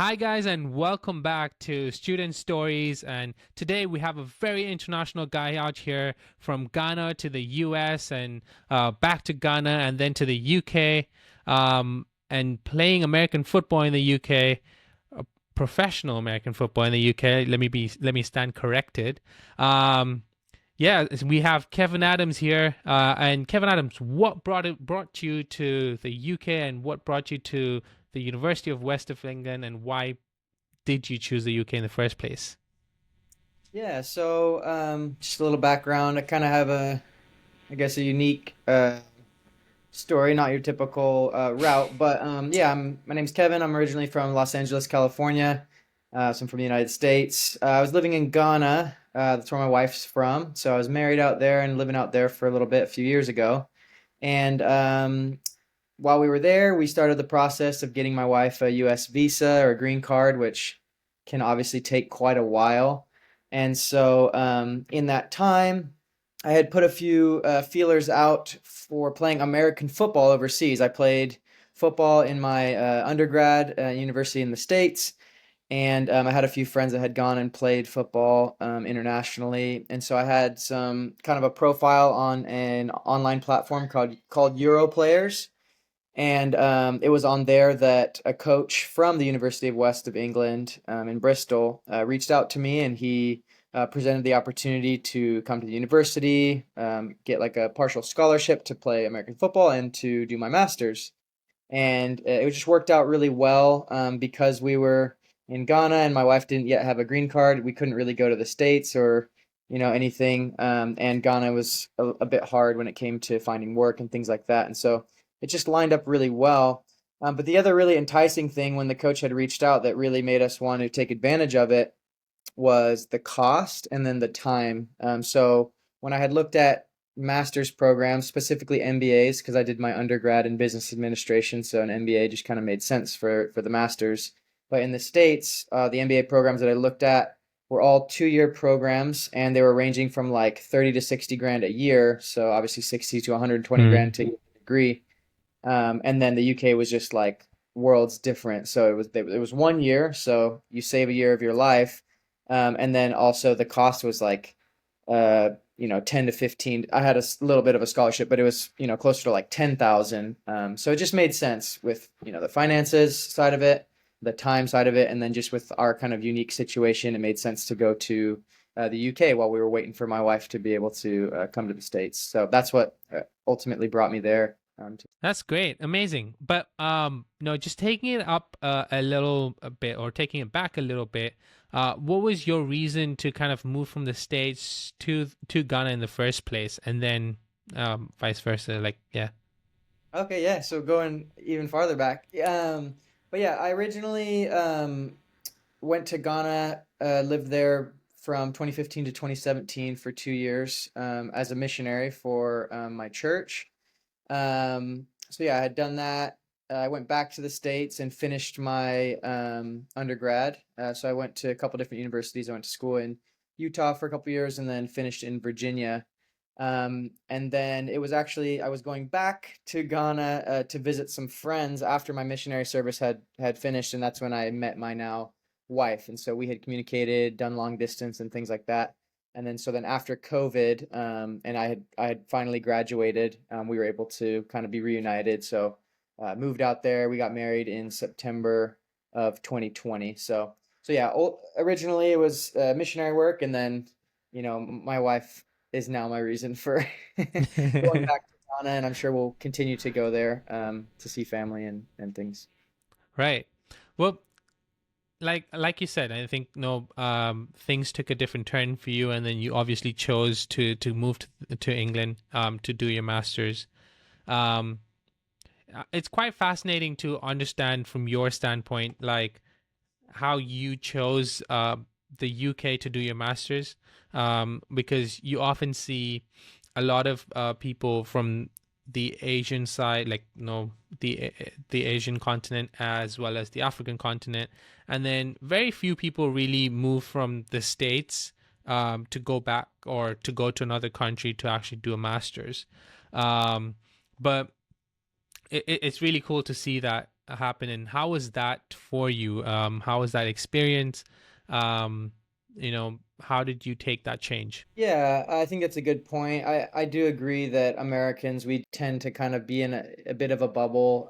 Hi, guys, and welcome back to Student Stories. And today we have a very international guy out here from Ghana to the US and back to Ghana and then to the UK and playing American football in the UK, professional American football in the UK. Let me stand corrected. Um, yeah, we have Kevin Adams here. And Kevin Adams, what brought you to the UK and what brought you to the University of West of England, and why did you choose the UK in the first place? Just a little background. I kind of have I guess, a unique story, not your typical route. My name's Kevin. I'm originally from Los Angeles, California. So I'm from the United States. I was living in Ghana. That's where my wife's from. So I was married out there and living out there for a little bit a few years ago. And while we were there, we started the process of getting my wife a U.S. visa or a green card, which can obviously take quite a while. In that time, I had put a few feelers out for playing American football overseas. I played football in my undergrad university in the States, and I had a few friends that had gone and played football internationally. And so I had some kind of a profile on an online platform called Europlayers. It was on there that a coach from the University of West of England in Bristol reached out to me, and he presented the opportunity to come to the university, get like a partial scholarship to play American football and to do my master's. And it just worked out really well because we were in Ghana and my wife didn't yet have a green card. We couldn't really go to the States or, anything. And Ghana was a bit hard when it came to finding work and things like that. And so it just lined up really well. But the other really enticing thing when the coach had reached out that really made us want to take advantage of it was the cost and then the time. So when I had looked at master's programs, specifically MBAs, because I did my undergrad in business administration, so an MBA just kind of made sense for the master's. But in the States, the MBA programs that I looked at were all 2-year programs, and they were ranging from like 30 to 60 grand a year. So obviously 60 to 120 Mm. grand to get a degree. And then the UK was just like worlds different. So it was 1 year, so you save a year of your life, and then also the cost was like 10 to 15. I had a little bit of a scholarship, but it was closer to like 10,000. So it just made sense with the finances side of it, the time side of it, and then just with our kind of unique situation, it made sense to go to the UK while we were waiting for my wife to be able to come to the States. So that's what ultimately brought me there. That's great, amazing. But no, just taking it up a little a bit, or taking it back a little bit. What was your reason to kind of move from the States to Ghana in the first place, and then vice versa? Like, yeah. Okay, yeah. So going even farther back, but yeah, I originally went to Ghana, lived there from 2015 to 2017 for 2 years as a missionary for my church. So yeah, I had done that. I went back to the States and finished my undergrad. So I went to a couple different universities. I went to school in Utah for a couple years and then finished in Virginia. And then it was actually I was going back to Ghana to visit some friends after my missionary service had finished, and that's when I met my now wife. And so we had communicated, done long distance and things like that. And then after COVID, and I had finally graduated, we were able to kind of be reunited. So moved out there. We got married in September of 2020. So yeah, originally it was missionary work, and then my wife is now my reason for going back to Ghana, and I'm sure we'll continue to go there to see family and things. Right. Well, like you said, I think no things took a different turn for you, and then you obviously chose to move to England to do your masters. Um, it's quite fascinating to understand from your standpoint, like how you chose the UK to do your masters, because you often see a lot of people from the Asian side, like the Asian continent as well as the African continent, and then very few people really move from the States to go back or to go to another country to actually do a masters. But it's really cool to see that happened, and how was that for you? How was that experience? Um, how did you take that change? Yeah, I think that's a good point. I do agree that Americans, we tend to kind of be in a bit of a bubble.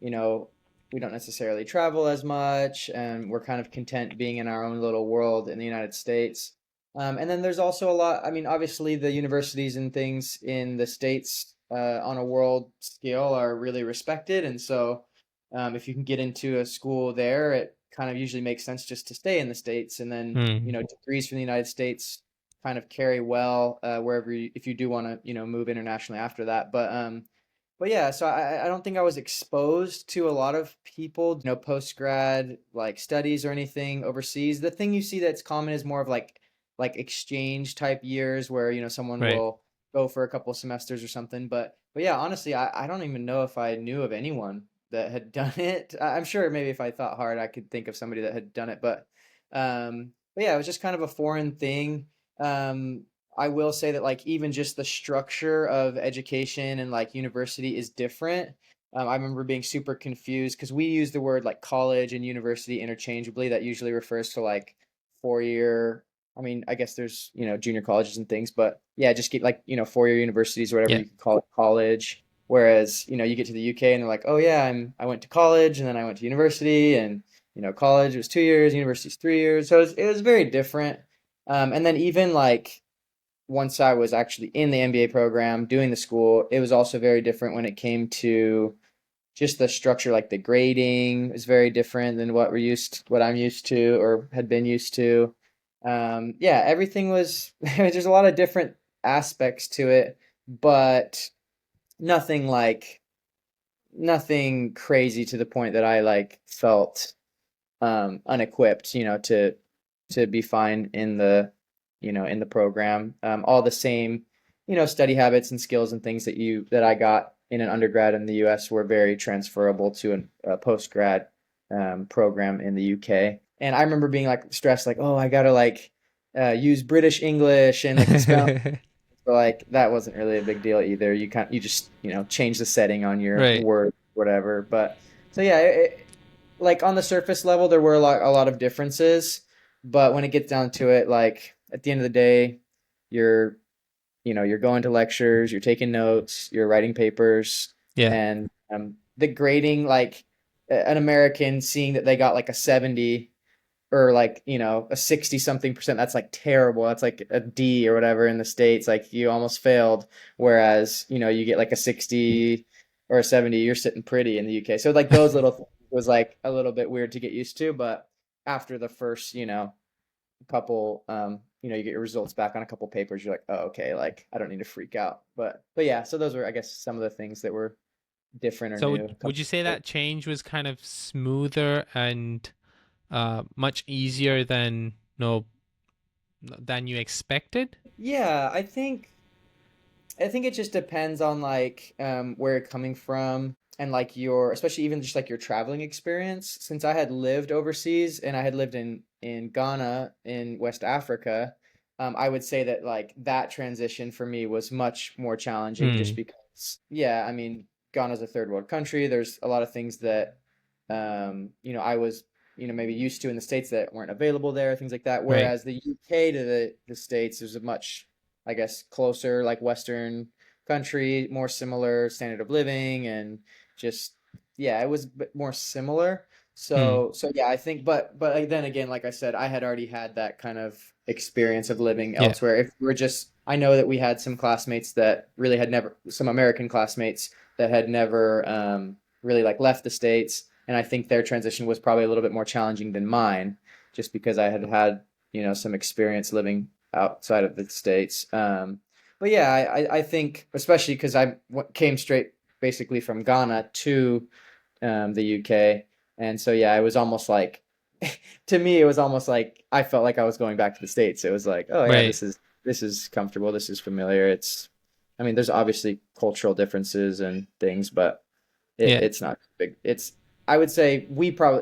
You know, we don't necessarily travel as much, and we're kind of content being in our own little world in the United States. And then there's also a lot, I mean, obviously the universities and things in the States on a world scale are really respected. And so if you can get into a school there, it kind of usually makes sense just to stay in the States. And then, Mm, degrees from the United States kind of carry well wherever if you do want to, move internationally after that. But yeah, so I don't think I was exposed to a lot of people, post grad like studies or anything overseas. The thing you see that's common is more of like exchange type years where, someone right. will go for a couple of semesters or something. But yeah, honestly, I don't even know if I knew of anyone that had done it. I'm sure maybe if I thought hard, I could think of somebody that had done it, but yeah, it was just kind of a foreign thing. Um, I will say that like even just the structure of education and like university is different. I remember being super confused because we use the word like college and university interchangeably. That usually refers to like 4 year. I mean, I guess there's, junior colleges and things, but yeah, just get like, 4 year universities or whatever Yeah. you could call it college. Whereas, you get to the UK and they're like, oh yeah, I went to college and then I went to university and, college was 2 years, university's 3 years. So it was very different. And then even like once I was actually in the MBA program doing the school, it was also very different when it came to just the structure, like the grading is very different than what I'm used to or had been used to. Yeah, everything was, there's a lot of different aspects to it, but nothing like, nothing crazy to the point that I like felt unequipped, to be fine in the program. All the same, study habits and skills and things that I got in an undergrad in the U.S. were very transferable to a post grad program in the U.K. And I remember being like stressed, like, oh, I gotta like use British English and like the spelling. So like that wasn't really a big deal either. You just change the setting on your Right. word, whatever. But so yeah, like on the surface level, there were a lot of differences, but when it gets down to it, like at the end of the day, you're you're going to lectures, you're taking notes, you're writing papers, Yeah. and the grading, like an American seeing that they got like a 70 or like a 60 something percent, that's like terrible, that's like a D or whatever in the States, like you almost failed, whereas you get like a 60 or a 70, you're sitting pretty in the UK. So like those little things was like a little bit weird to get used to, but after the first couple you get your results back on a couple papers, you're like, oh, okay, like I don't need to freak out. But yeah, so those were, I guess, some of the things that were different or So new. would you say that change was kind of smoother and much easier than than you expected? Yeah, I think it just depends on like where you're coming from and like your, especially even just like your traveling experience. Since I had lived overseas and I had lived in Ghana in West Africa, I would say that like that transition for me was much more challenging just Mm, because, yeah, I mean, Ghana's a third world country. There's a lot of things that I was maybe used to in the States that weren't available there, things like that. right. Whereas the UK to the States, there's a much, I guess, closer, like Western country, more similar standard of living, and just yeah, it was a bit more similar. Mm, So yeah, I think, but like, then again, like I said, I had already had that kind of experience of living yeah. elsewhere. If we're just, I know that we had some classmates that really had never, some American classmates that had never really like left the States, and I think their transition was probably a little bit more challenging than mine, just because I had had some experience living outside of the States. But yeah, I think especially because came straight basically from Ghana to the UK, and so yeah, it was almost like to me it was almost like I felt like I was going back to the States. It was like, oh yeah, Right. this is comfortable, this is familiar. I mean, there's obviously cultural differences and things, but Yeah. it's not big. I would say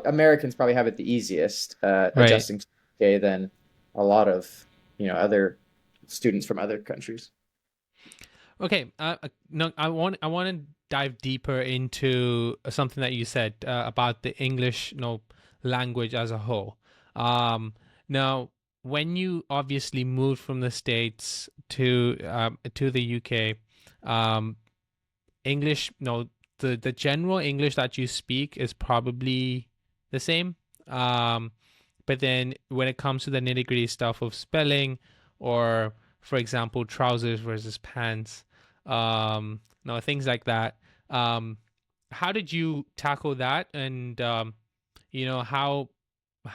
Americans probably have it the easiest Right. adjusting to UK than a lot of other students from other countries. Okay. No, I want to dive deeper into something that you said about the English, language as a whole. Um, Now, when you obviously moved from the States to the UK, um, English, no, the general English that you speak is probably the same. Um, but then when it comes to the nitty gritty stuff of spelling, or for example, trousers versus pants, things like that. Um, how did you tackle that? And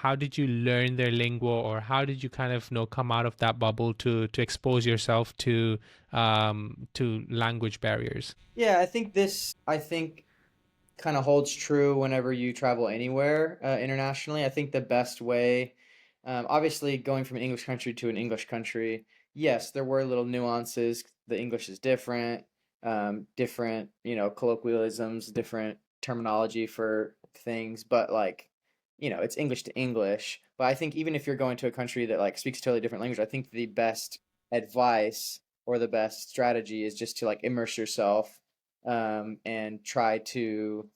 how did you learn their lingua, or how did you kind of come out of that bubble to expose yourself to language barriers? Yeah, I think kind of holds true whenever you travel anywhere internationally. I think the best way, obviously, going from an English country to an English country, yes, there were little nuances. The English is different, different, colloquialisms, different terminology for things, but like, it's English to English. But I think even if you're going to a country that like speaks a totally different language, I think the best advice or the best strategy is just to like immerse yourself and try to,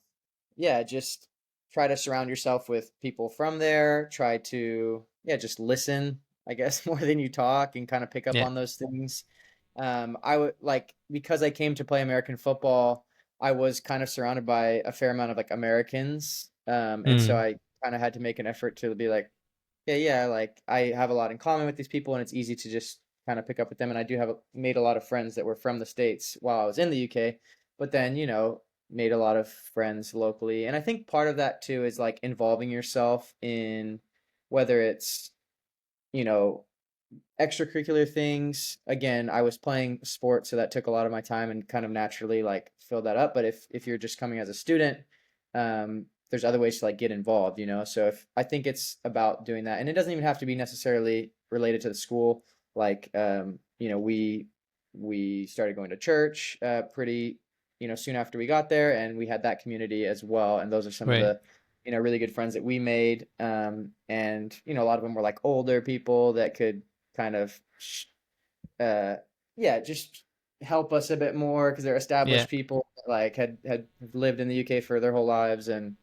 yeah, just try to surround yourself with people from there. Try to, yeah, just listen, I guess, more than you talk and kind of pick up Yeah. on those things. I would like, because I came to play American football, I was kind of surrounded by a fair amount of like Americans. And so Mm. I kind of had to make an effort to be like, yeah, like I have a lot in common with these people, and it's easy to just kind of pick up with them. And I do have made a lot of friends that were from the States while I was in the UK, but then, made a lot of friends locally. And I think part of that too is like involving yourself in whether it's, you know, extracurricular things. Again, I was playing sports, so that took a lot of my time and kind of naturally like filled that up. But if you're just coming as a student, there's other ways to like get involved, So if I think it's about doing that, and it doesn't even have to be necessarily related to the school. Like, we started going to church pretty, soon after we got there, and we had that community as well. And those are some of Right. the really good friends that we made. And a lot of them were like older people that could kind of uh yeah, just help us a bit more because they're Yeah. established people that, like had lived in the UK for their whole lives, and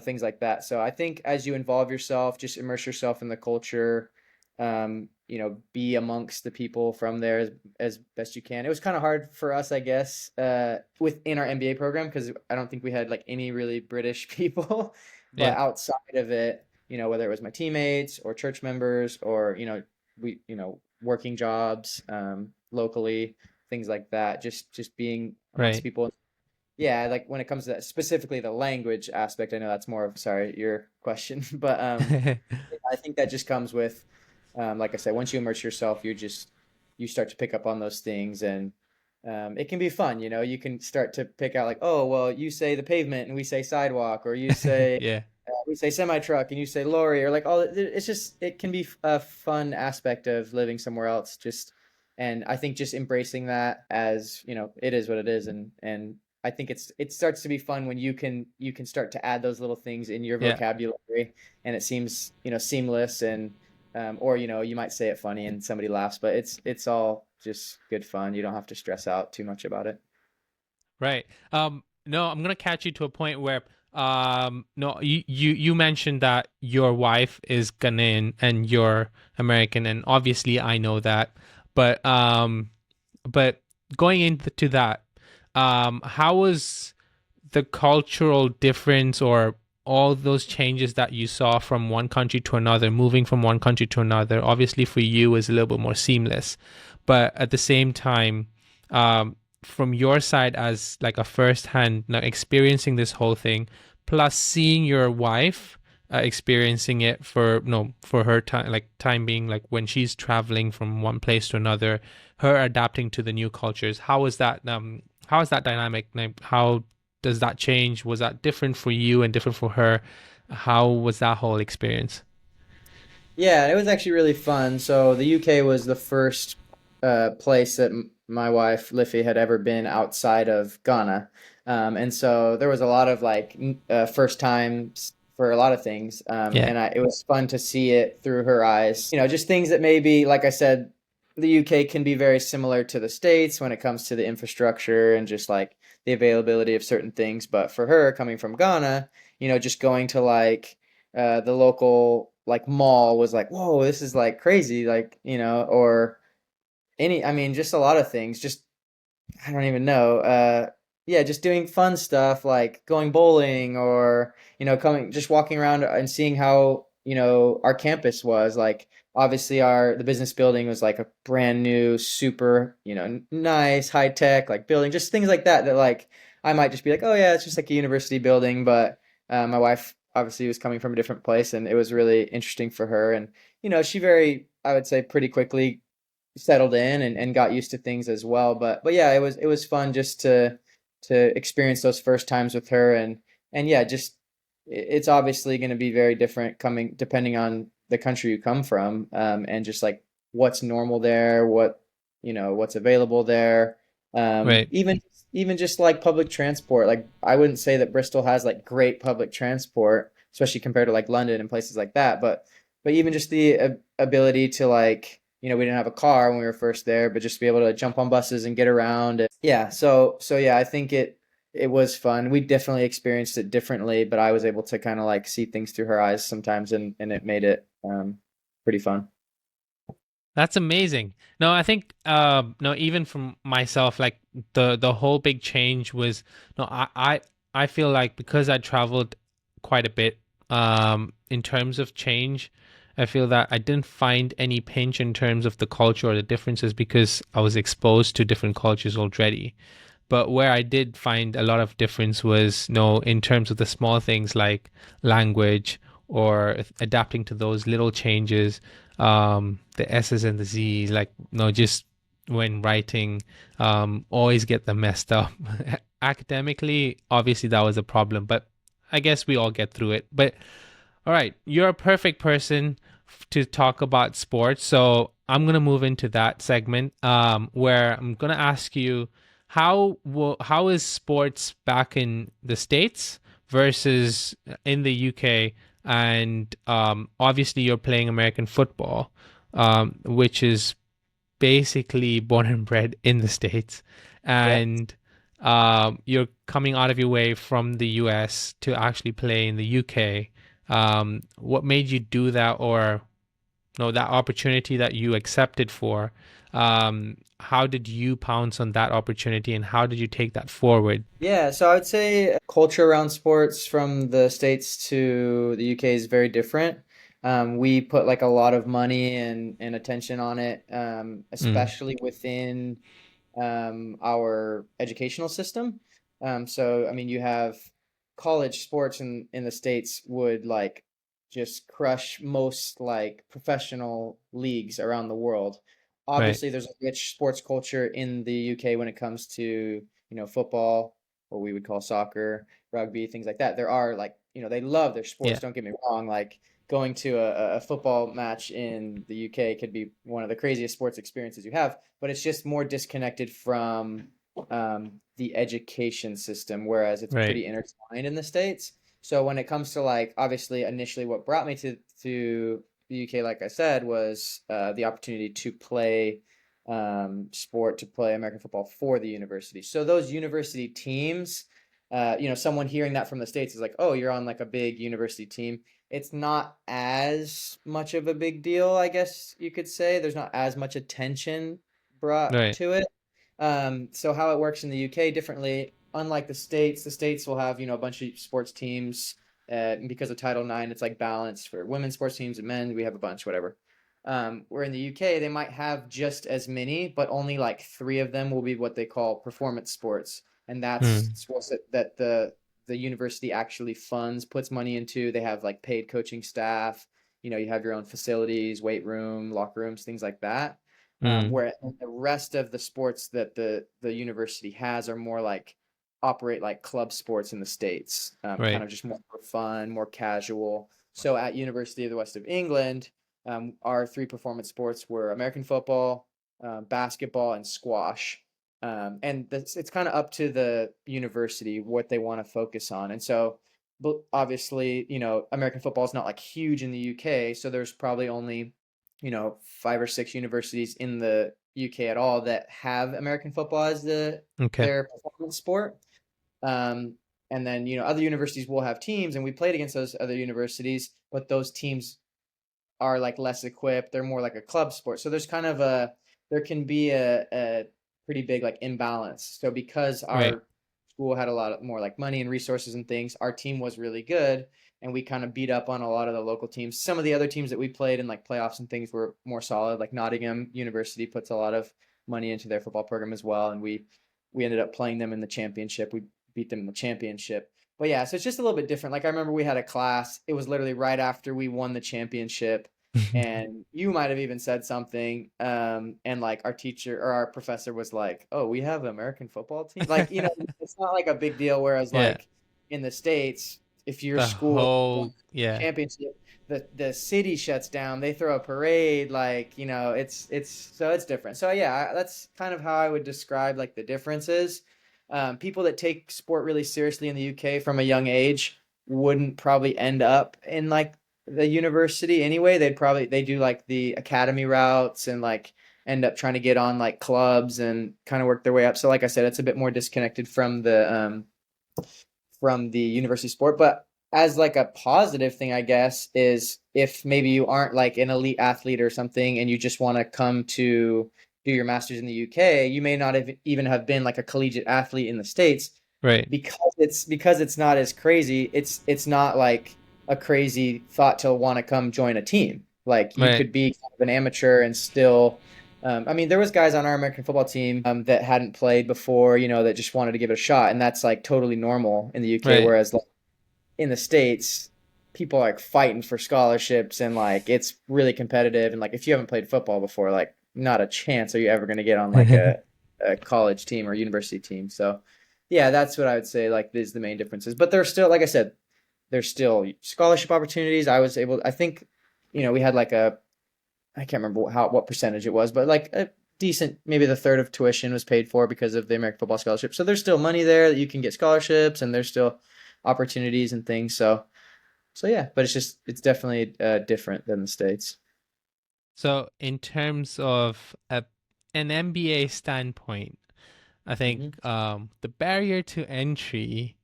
things like that. So I think as you involve yourself, just immerse yourself in the culture, be amongst the people from there as best you can. It was kind of hard for us, I guess, within our MBA program because I don't think we had like any really British people, but Yeah. outside of it, whether it was my teammates or church members or we working jobs locally, things like that, just being amongst Right. people. Yeah, like when it comes to that, specifically the language aspect, I know that's more of, sorry, your question, but I think that just comes with, like I said, once you immerse yourself, you start to pick up on those things, and it can be fun. You can start to pick out like, oh, well, you say the pavement and we say sidewalk, or you say Yeah. we say semi truck and you say lorry, or like all. It's just it can be a fun aspect of living somewhere else. And I think just embracing that as it is what it is, and I think it starts to be fun when you can start to add those little things in your Yeah. vocabulary, and it seems seamless, and or you might say it funny and somebody laughs, but it's all just good fun. You don't have to stress out too much about it. Right. No, I'm gonna catch you to a point where no, you mentioned that your wife is Ghanaian and you're American, and obviously I know that. But going into that, how was the cultural difference or all those changes that you saw from one country to another, moving from one country to another? Obviously, for you, is a little bit more seamless, but at the same time, from your side as like a first-hand now experiencing this whole thing, plus seeing your wife experiencing it for no for her time, like time being, like when she's traveling from one place to another, her adapting to the new cultures. How is that dynamic? Like, how does that change? Was that different for you and different for her? How was that whole experience? Yeah, it was actually really fun. So the UK was the first place that my wife Liffy had ever been outside of Ghana, and so there was a lot of like first times for a lot of things, Yeah. and it was fun to see it through her eyes. Just things that maybe, like I said, the UK can be very similar to the States when it comes to the infrastructure and just like the availability of certain things. But for her, coming from Ghana, just going to like the local like mall was like, whoa, this is like crazy, like, or I mean, just a lot of things. Just I don't even know. Yeah, just doing fun stuff like going bowling or, just walking around and seeing how, our campus was. Like, obviously, the business building was like a brand new, super, nice, high tech, like building, just things like that, that like I might just be like, oh, yeah, it's just like a university building. But my wife obviously was coming from a different place and it was really interesting for her. And, she I would say, pretty quickly settled in and got used to things as well. But yeah, it was fun just to experience those first times with her and yeah, just it's obviously going to be very different coming depending on the country you come from, and just like what's normal there, what's available there. Right. Even just like public transport, like I wouldn't say that Bristol has like great public transport, especially compared to like London and places like that. But even just the ability to like, we didn't have a car when we were first there, but just be able to jump on buses and get around. And yeah, so yeah, I think it was fun. We definitely experienced it differently, but I was able to kind of like see things through her eyes sometimes, and it made it pretty fun. That's amazing. No, I think no, even from myself, like the whole big change was no, I feel like because I traveled quite a bit in terms of change, I feel that I didn't find any pinch in terms of the culture or the differences because I was exposed to different cultures already. But where I did find a lot of difference was, in terms of the small things like language or adapting to those little changes, the S's and the Z's, like, just when writing, always get them messed up. Academically, obviously that was a problem, but I guess we all get through it. But all right, you're a perfect person to talk about sports. So I'm gonna move into that segment, where I'm gonna ask you how is sports back in the States versus in the UK, and obviously you're playing American football, which is basically born and bred in the States, Yeah. and you're coming out of your way from the US to actually play in the UK. What made you do that, or no, that opportunity that you accepted for? How did you pounce on that opportunity, and how did you take that forward? Yeah, so I would say culture around sports from the States to the UK is very different. We put like a lot of money and attention on it, Mm, especially within our educational system. So, I mean, you have college sports in the States would like just crush most like professional leagues around the world. right. Obviously, there's a rich sports culture in the UK when it comes to, football, what we would call soccer, rugby, things like that. There are like, they love their sports, Yeah. don't get me wrong. Like going to a football match in the UK could be one of the craziest sports experiences you have, but it's just more disconnected from the education system, whereas it's Right. pretty intertwined in the States. So when it comes to like, obviously, initially, what brought me to the UK, like I said, was the opportunity to play to play American football for the university. So those university teams, someone hearing that from the States is like, oh, you're on like a big university team. It's not as much of a big deal, I guess you could say. There's not as much attention brought Right. to it. So how it works in the UK differently, unlike the States will have, a bunch of sports teams. And because of Title IX, it's like balanced for women's sports teams and men. We have a bunch, whatever. Where in the UK, they might have just as many, but only like three of them will be what they call performance sports, and that's Mm, sports that the university actually funds, puts money into. They have like paid coaching staff. You have your own facilities, weight room, locker rooms, things like that. mm, Where the rest of the sports that the university has are more like operate like club sports in the States, kind right. of just more for fun, more casual. So at University of the West of England, our three performance sports were American football, basketball, and squash. And it's kind of up to the university what they want to focus on. And so, but obviously, American football is not like huge in the UK, so there's probably only five or six universities in the UK at all that have American football as Okay. their performance sport. Um, and then, other universities will have teams, and we played against those other universities, but those teams are like less equipped. They're more like a club sport. So there can be a pretty big like imbalance. So because Right. our school had a lot of more like money and resources and things, our team was really good, and we kind of beat up on a lot of the local teams. Some of the other teams that we played in like playoffs and things were more solid. Like Nottingham University puts a lot of money into their football program as well, and we ended up playing them in the championship. We beat them in the championship. But yeah, so it's just a little bit different. Like I remember we had a class. It was literally right after we won the championship, and you might have even said something, and like our teacher or our professor was like, "Oh, we have an American football team." Like, it's not like a big deal. Whereas Yeah. like in the States, if your The school won whole, the yeah. championship, the city shuts down. They throw a parade. Like, it's different. So yeah, that's kind of how I would describe like the differences. People that take sport really seriously in the UK from a young age wouldn't probably end up in like the university anyway. They do like the academy routes and like end up trying to get on like clubs and kind of work their way up. So like I said, it's a bit more disconnected from the university sport. But as like a positive thing, I guess, is if maybe you aren't like an elite athlete or something and you just want to come to do your master's in the UK, you may not have even have been like a collegiate athlete in the States Right. because it's not as crazy. It's not like a crazy thought to want to come join a team. Like you Right. could be kind of an amateur and still I mean, there was guys on our American football team that hadn't played before, that just wanted to give it a shot, and that's like totally normal in the UK. Right. Whereas like, in the States, people are like fighting for scholarships, and like it's really competitive. And like if you haven't played football before, like not a chance are you ever going to get on like a college team or university team. So yeah, that's what I would say. Like these the main differences, but there's still, like I said, there's still scholarship opportunities. I think, we had like I can't remember what percentage it was, but like a decent, maybe the third of tuition was paid for because of the American Football Scholarship. So there's still money there that you can get scholarships, and there's still opportunities and things. So yeah, but it's definitely different than the States. So, in terms of an MBA standpoint, I think Hmm. the barrier to entry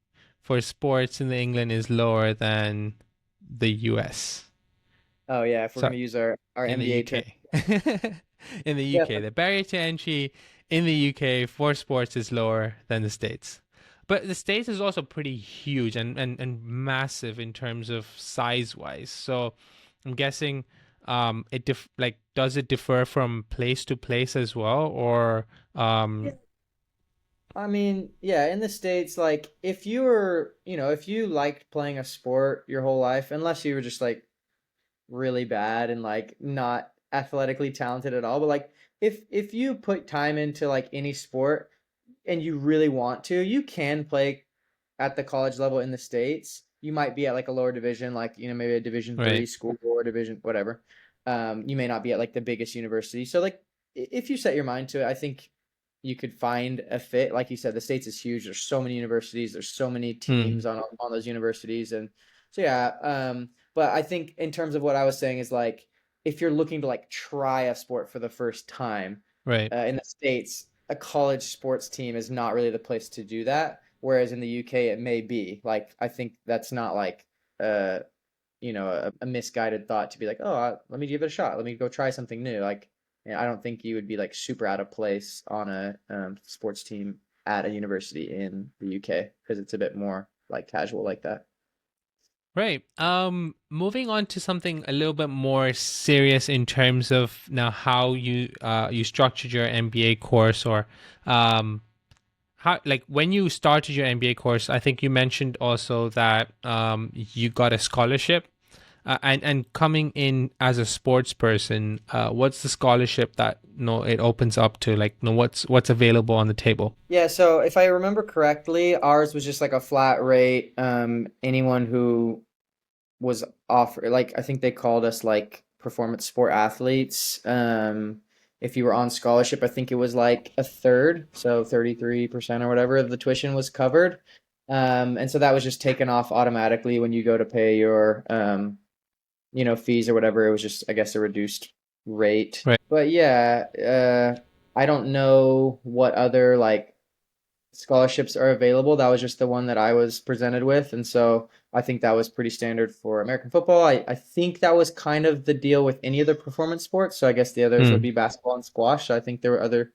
for sports in England is lower than the US. Oh yeah, if we're So, gonna use our in the NBA term. UK. In the Yeah. UK, the barrier to entry in the UK for sports is lower than the States. But the States is also pretty huge and massive in terms of size wise. So I'm guessing like does it differ from place to place as well, or Yeah. um I mean, yeah, in the States, like if you liked playing a sport your whole life, unless you were just like really bad and like not athletically talented at all, but like if you put time into like any sport and you really want to, you can play at the college level in the States. You might be at like a lower division, like maybe a Division 3 right, school or division whatever. You may not be at like the biggest university. So like if you set your mind to it, I think you could find a fit. Like you said, the States is huge. There's so many universities. There's so many hmm, teams on those universities, and so yeah. But I think in terms of what I was saying is like if you're looking to like try a sport for the first time right, in the States, a college sports team is not really the place to do that. Whereas in the UK, it may be. Like, I think that's not like, uh, a misguided thought to be like, oh, let me give it a shot. Let me go try something new. Like, I don't think you would be like super out of place on a sports team at a university in the UK because it's a bit more like casual like that. right. Moving on to something a little bit more serious in terms of now how you structured your MBA course, or um how, like when you started your MBA course, I think you mentioned also that you got a scholarship, and coming in as a sports person, what's the scholarship that it opens up to, like what's available on the table? Yeah, so if I remember correctly, ours was just like a flat rate. Anyone who was offered, like I think they called us like performance sport athletes. If you were on scholarship, I think it was like a third, so 33% or whatever of the tuition was covered. And so that was just taken off automatically when you go to pay your fees or whatever. It was just, I guess, a reduced rate. Right. But yeah, I don't know what other like scholarships are available. That was just the one that I was presented with, and so I think that was pretty standard for American football. I think that was kind of the deal with any of the performance sports. So I guess the others would Mm. be basketball and squash. So I think there were other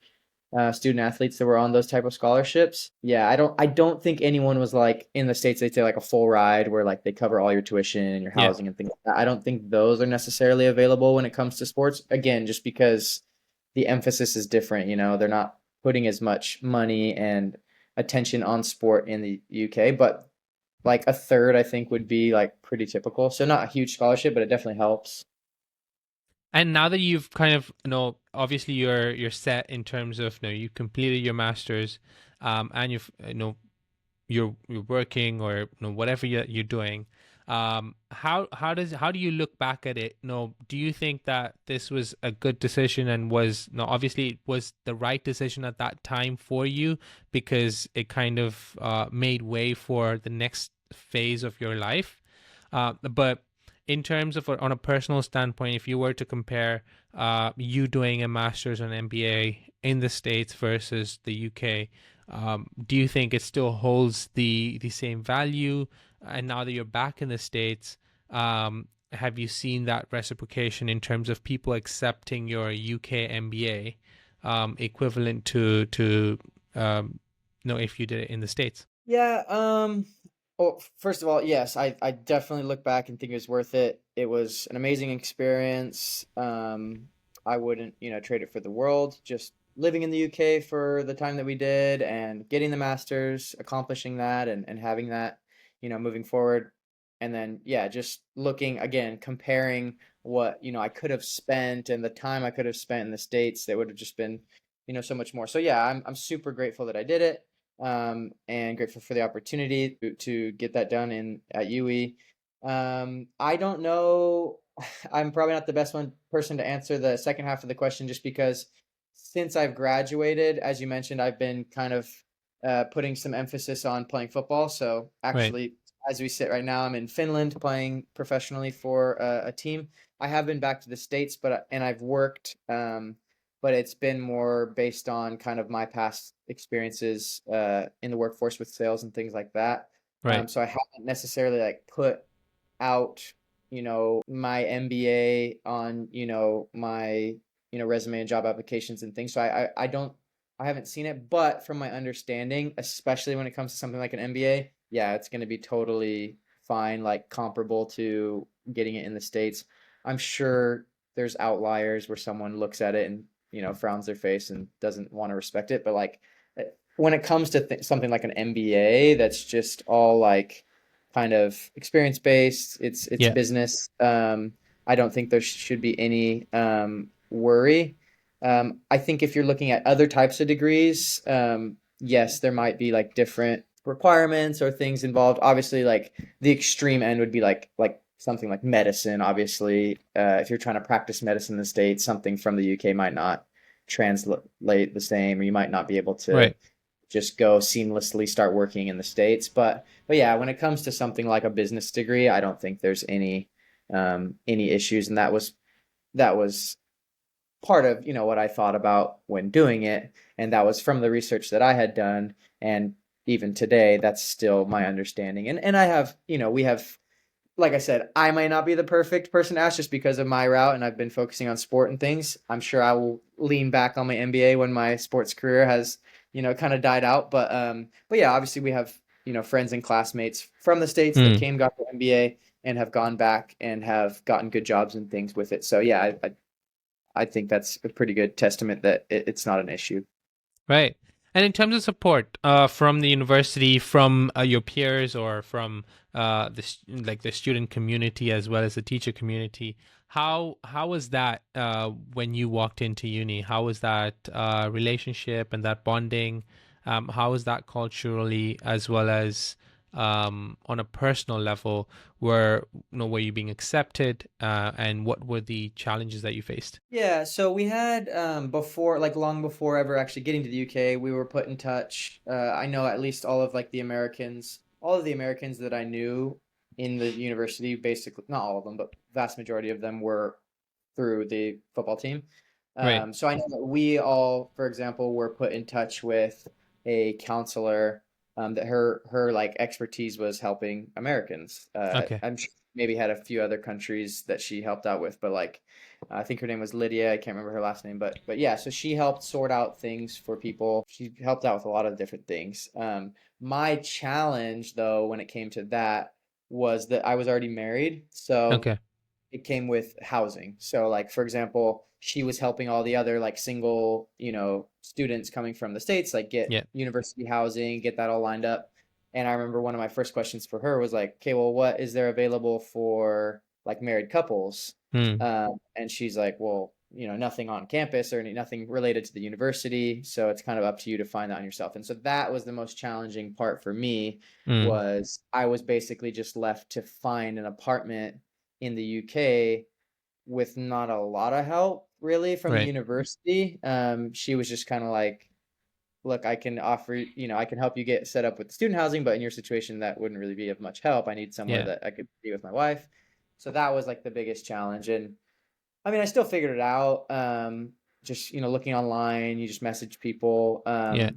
student athletes that were on those type of scholarships. Yeah, I don't think anyone was like in the States they'd say like a full ride where like they cover all your tuition and your Yeah. housing and things like that. I don't think those are necessarily available when it comes to sports. Again, just because the emphasis is different, they're not putting as much money and attention on sport in the UK, but like a third I think would be like pretty typical. So not a huge scholarship, but it definitely helps. And now that you've kind of, obviously you're set in terms of, you completed your masters, and you're working, or whatever you're doing. How do you look back at it? Do you think that this was a good decision, and was no obviously it was the right decision at that time for you, because it kind of made way for the next phase of your life? But in terms of on a personal standpoint, if you were to compare you doing a master's or an MBA in the States versus the UK, do you think it still holds the same value? And now that you're back in the States, have you seen that reciprocation in terms of people accepting your UK MBA, equivalent to if you did it in the States? Yeah, well, first of all, yes, I definitely look back and think it was worth it. It was an amazing experience. I wouldn't, trade it for the world. Just living in the UK for the time that we did and getting the masters, accomplishing that and having that, moving forward. And then, yeah, just looking again, comparing what, I could have spent and the time I could have spent in the States that would have just been, so much more. So yeah, I'm super grateful that I did it, and grateful for the opportunity to get that done in at UE. I don't know. I'm probably not the best person to answer the second half of the question, just because since I've graduated, as you mentioned, I've been kind of putting some emphasis on playing football. So Right. actually, as we sit right now, I'm in Finland playing professionally for a team. I have been back to the States, and I've worked. But it's been more based on kind of my past experiences in the workforce with sales and things like that. Right. So I haven't necessarily like put out, my MBA on, my, resume and job applications and things. So I haven't seen it, but from my understanding, especially when it comes to something like an MBA, yeah, it's going to be totally fine, like comparable to getting it in the States. I'm sure there's outliers where someone looks at it and, frowns their face and doesn't want to respect it. But like when it comes to something like an MBA, that's just all like kind of experience based. It's Yeah. business. I don't think there should be any worry. I think if you're looking at other types of degrees, yes, there might be like different requirements or things involved. Obviously, like the extreme end would be like something like medicine. Obviously, if you're trying to practice medicine in the States, something from the UK might not translate the same, or you might not be able to Right. just go seamlessly start working in the States. But yeah, when it comes to something like a business degree, I don't think there's any issues, and that was part of what I thought about when doing it, and that was from the research that I had done, and even today, that's still my understanding. And I have we have, like I said, I might not be the perfect person to ask just because of my route, and I've been focusing on sport and things. I'm sure I will lean back on my MBA when my sports career has, kind of died out. But yeah, obviously we have, friends and classmates from the States that Mm. came, got their MBA, and have gone back and have gotten good jobs and things with it. So yeah, I think that's a pretty good testament that it's not an issue. Right. And in terms of support, from the university, from your peers, or from the student community as well as the teacher community, how was that when you walked into uni? How was that relationship and that bonding? How was that culturally, as well as on a personal level? Were you being accepted, and what were the challenges that you faced? Yeah, so we had before, like long before ever actually getting to the UK, we were put in touch. I know at least all of the Americans that I knew in the university, basically not all of them, but vast majority of them were through the football team. Right. So I know that we all, for example, were put in touch with a counselor that her like expertise was helping Americans. Okay. I'm sure maybe had a few other countries that she helped out with, but like I think her name was Lydia. I can't remember her last name, but yeah. So she helped sort out things for people. She helped out with a lot of different things. My challenge though, when it came to that, was that I was already married, so Okay. it came with housing. So like for example, she was helping all the other like single, students coming from the States like get Yeah. university housing, get that all lined up. And I remember one of my first questions for her was like, "Okay, well, what is there available for like married couples?" Hmm. And she's like, "Well, nothing on campus or nothing related to the university, so it's kind of up to you to find that on yourself." And so that was the most challenging part for me Hmm. was I was basically just left to find an apartment in the UK with not a lot of help really from the Right. university. She was just kind of like, look, I can offer, I can help you get set up with student housing, but in your situation, that wouldn't really be of much help. I need somewhere Yeah. that I could be with my wife. So that was like the biggest challenge. And I mean, I still figured it out. Just, looking online, you just message people. Yeah.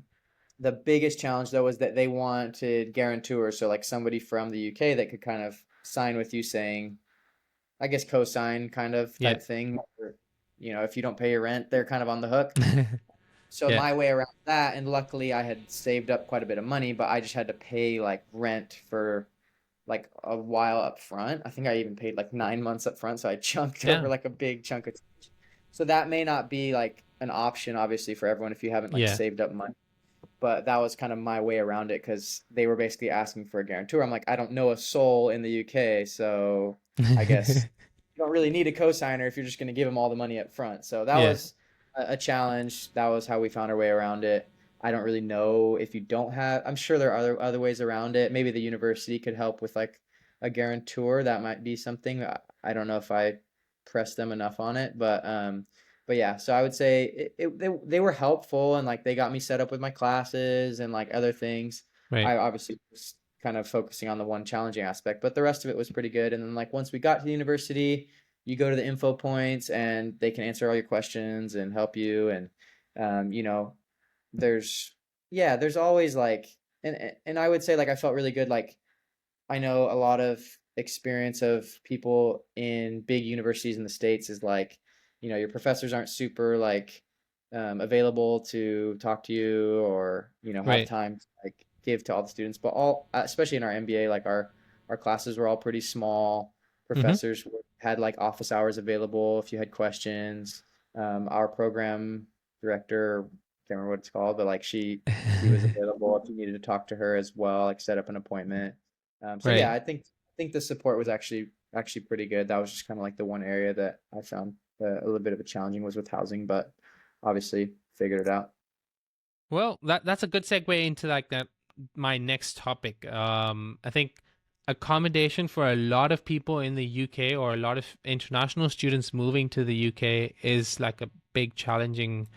The biggest challenge though was that they wanted guarantors. So like somebody from the UK that could kind of sign with you saying, I guess co-sign kind of Yeah. type thing. Or, if you don't pay your rent, they're kind of on the hook. So Yeah. my way around that, and luckily I had saved up quite a bit of money, but I just had to pay like rent for like a while up front. I think I even paid like 9 months up front, so I chunked over Damn. like a big chunk of. So that may not be like an option, obviously, for everyone if you haven't like Yeah. saved up money. But that was kind of my way around it because they were basically asking for a guarantor. I'm like, I don't know a soul in the UK, so I guess you don't really need a cosigner if you're just going to give them all the money up front. So that Yeah. was a challenge. That was how we found our way around it. I don't really know if you don't have. I'm sure there are other ways around it. Maybe the university could help with like a guarantor. That might be something. I don't know if I pressed them enough on it, but yeah, so I would say they were helpful and like they got me set up with my classes and like other things. Right. I obviously was kind of focusing on the one challenging aspect, but the rest of it was pretty good. And then like once we got to the university, you go to the info points and they can answer all your questions and help you. And um, you know, there's yeah, there's always like and I would say like I felt really good like I know a lot of experience of people in big universities in the States is like, your professors aren't super like available to talk to you or, have Right. time to like give to all the students. But especially in our MBA, like our classes were all pretty small. Mm-hmm. Professors had like office hours available if you had questions. Our program director, can't remember what it's called, but like she was available if you needed to talk to her as well, like set up an appointment. So yeah, Right. I think the support was actually pretty good. That was just kind of like the one area that I found a little bit of a challenging was with housing, but obviously figured it out. Well, that's a good segue into like that my next topic. I think accommodation for a lot of people in the UK or a lot of international students moving to the UK is like a big challenging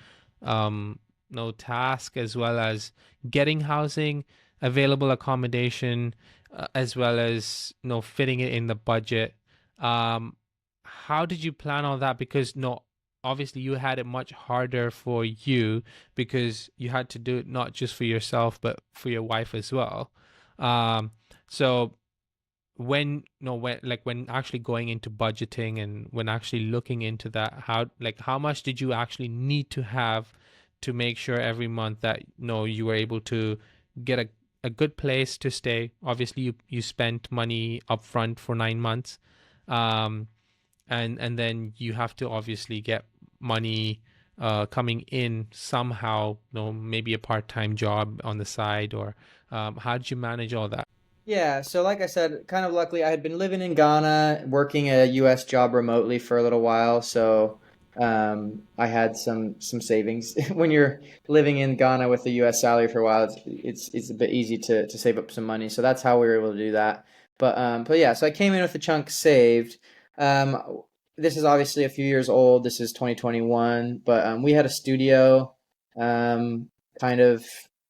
no task as well as getting housing, available accommodation, as well as fitting it in the budget. Um, how did you plan on that? Because no, obviously you had it much harder for you because you had to do it not just for yourself but for your wife as well. So when actually going into budgeting and when actually looking into that, how much did you actually need to have to make sure every month that you were able to get a good place to stay? Obviously you spent money upfront for 9 months, um and then you have to obviously get money coming in somehow, maybe a part-time job on the side, or how did you manage all that? Yeah, so like I said, kind of luckily, I had been living in Ghana, working a U.S. job remotely for a little while, so I had some savings. When you're living in Ghana with a U.S. salary for a while, it's a bit easy to save up some money. So that's how we were able to do that. But yeah, so I came in with a chunk saved. This is obviously a few years old. This is 2021, but we had a studio, um, kind of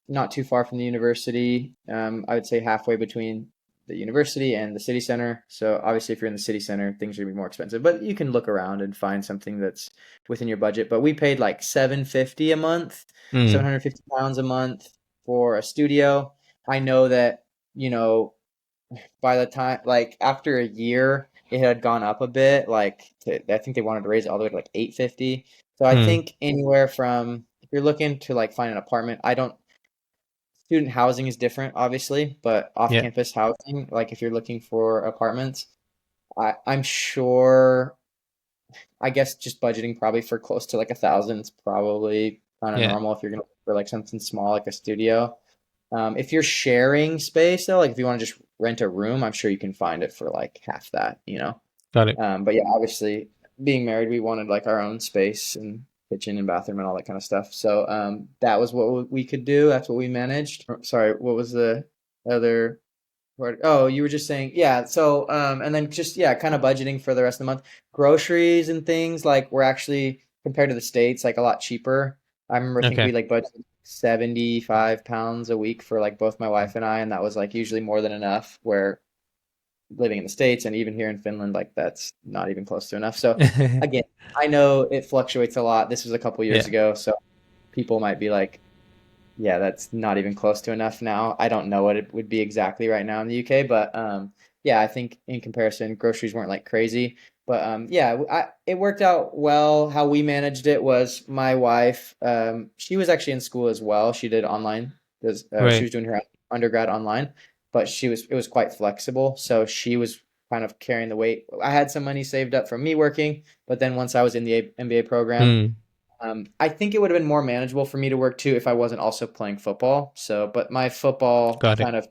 not too far from the university. I would say halfway between the university and the city center. So obviously, if you're in the city center, things are gonna be more expensive. But you can look around and find something that's within your budget. But we paid like 750 a month, Mm. 750 pounds a month for a studio. I know that, you know, by the time like after a year, it had gone up a bit. I think they wanted to raise it all the way to like 850. So I Mm. think anywhere from if you're looking to like find an apartment, I don't student housing is different, obviously, but Yeah. off-campus housing, like if you're looking for apartments, I'm sure, I guess just budgeting probably for close to like 1,000 is probably kind of Yeah. normal if you're gonna look for like something small like a studio. If you're sharing space though, like if you want to just rent a room, I'm sure you can find it for like half that, you know. Got it. But yeah, obviously being married, we wanted like our own space and kitchen and bathroom and all that kind of stuff. So that was what we could do. That's what we managed. Sorry, what was the other part? Oh, you were just saying, yeah. So and then just yeah, kind of budgeting for the rest of the month. Groceries and things like were actually compared to the States like a lot cheaper. I remember I think Okay. we like budgeted 75 pounds a week for like both my wife and I, and that was like usually more than enough. Where living in the States and even here in Finland, like that's not even close to enough. So again, I know it fluctuates a lot. This was a couple years Yeah. ago, so people might be like, yeah, that's not even close to enough now. I don't know what it would be exactly right now in the UK, but yeah, I think in comparison, groceries weren't like crazy. But yeah, it worked out well. How we managed it was my wife, she was actually in school as well. She did online, she Right. was doing her undergrad online, but it was quite flexible. So she was kind of carrying the weight. I had some money saved up from me working, but then once I was in the MBA program, Mm. I think it would have been more manageable for me to work too if I wasn't also playing football. So, but my football Got it. kind of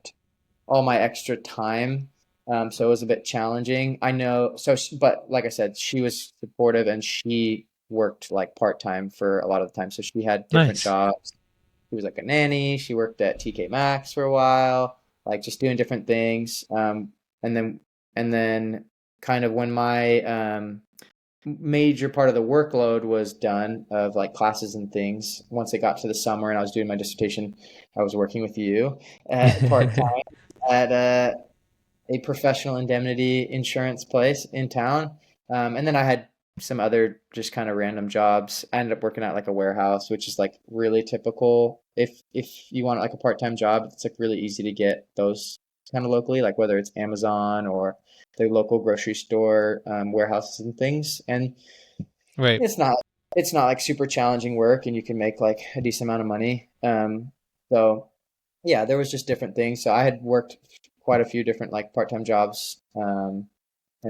all my extra time. So it was a bit challenging. I know. But like I said, she was supportive and she worked like part time for a lot of the time. So she had different Nice. jobs. She was like a nanny. She worked at TK Maxx for a while, like just doing different things. And then and then kind of when my major part of the workload was done of like classes and things. Once it got to the summer and I was doing my dissertation, I was working with you part time at a professional indemnity insurance place in town. And then I had some other just kind of random jobs. I ended up working at like a warehouse, which is like really typical. If you want like a part-time job, it's like really easy to get those kind of locally, like whether it's Amazon or the local grocery store, warehouses and things. And Right. it's not it's not like super challenging work, and you can make like a decent amount of money. So yeah, there was just different things. So I had worked quite a few different like part-time jobs, and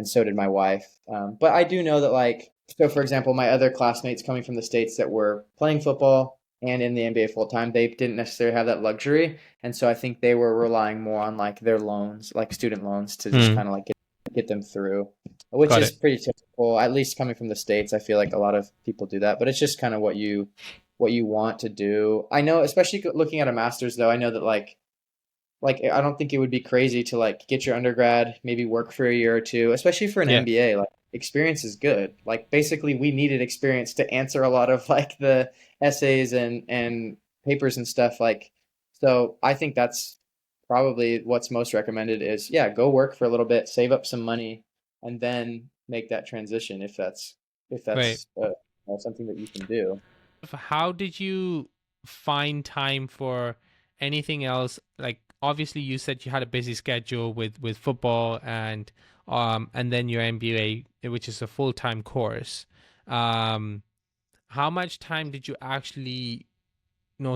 so did my wife. But I do know that like so for example, my other classmates coming from the States that were playing football and in the NBA full time, they didn't necessarily have that luxury. And so I think they were relying more on like their loans, like student loans to just Mm. kind of like get them through, which Got is it. pretty typical, at least coming from the States. I feel like a lot of people do that, but it's just kind of what you want to do. I know, especially looking at a master's though, I know that like I don't think it would be crazy to like get your undergrad, maybe work for a year or two, especially for an Yeah. MBA. Like experience is good. Like basically we needed experience to answer a lot of like the essays and papers and stuff like so I think that's probably what's most recommended is yeah, go work for a little bit, save up some money and then make that transition if Right. that's something that you can do. How did you find time for anything else? Like obviously you said you had a busy schedule with football and then your MBA, which is a full-time course. Um how much time did you actually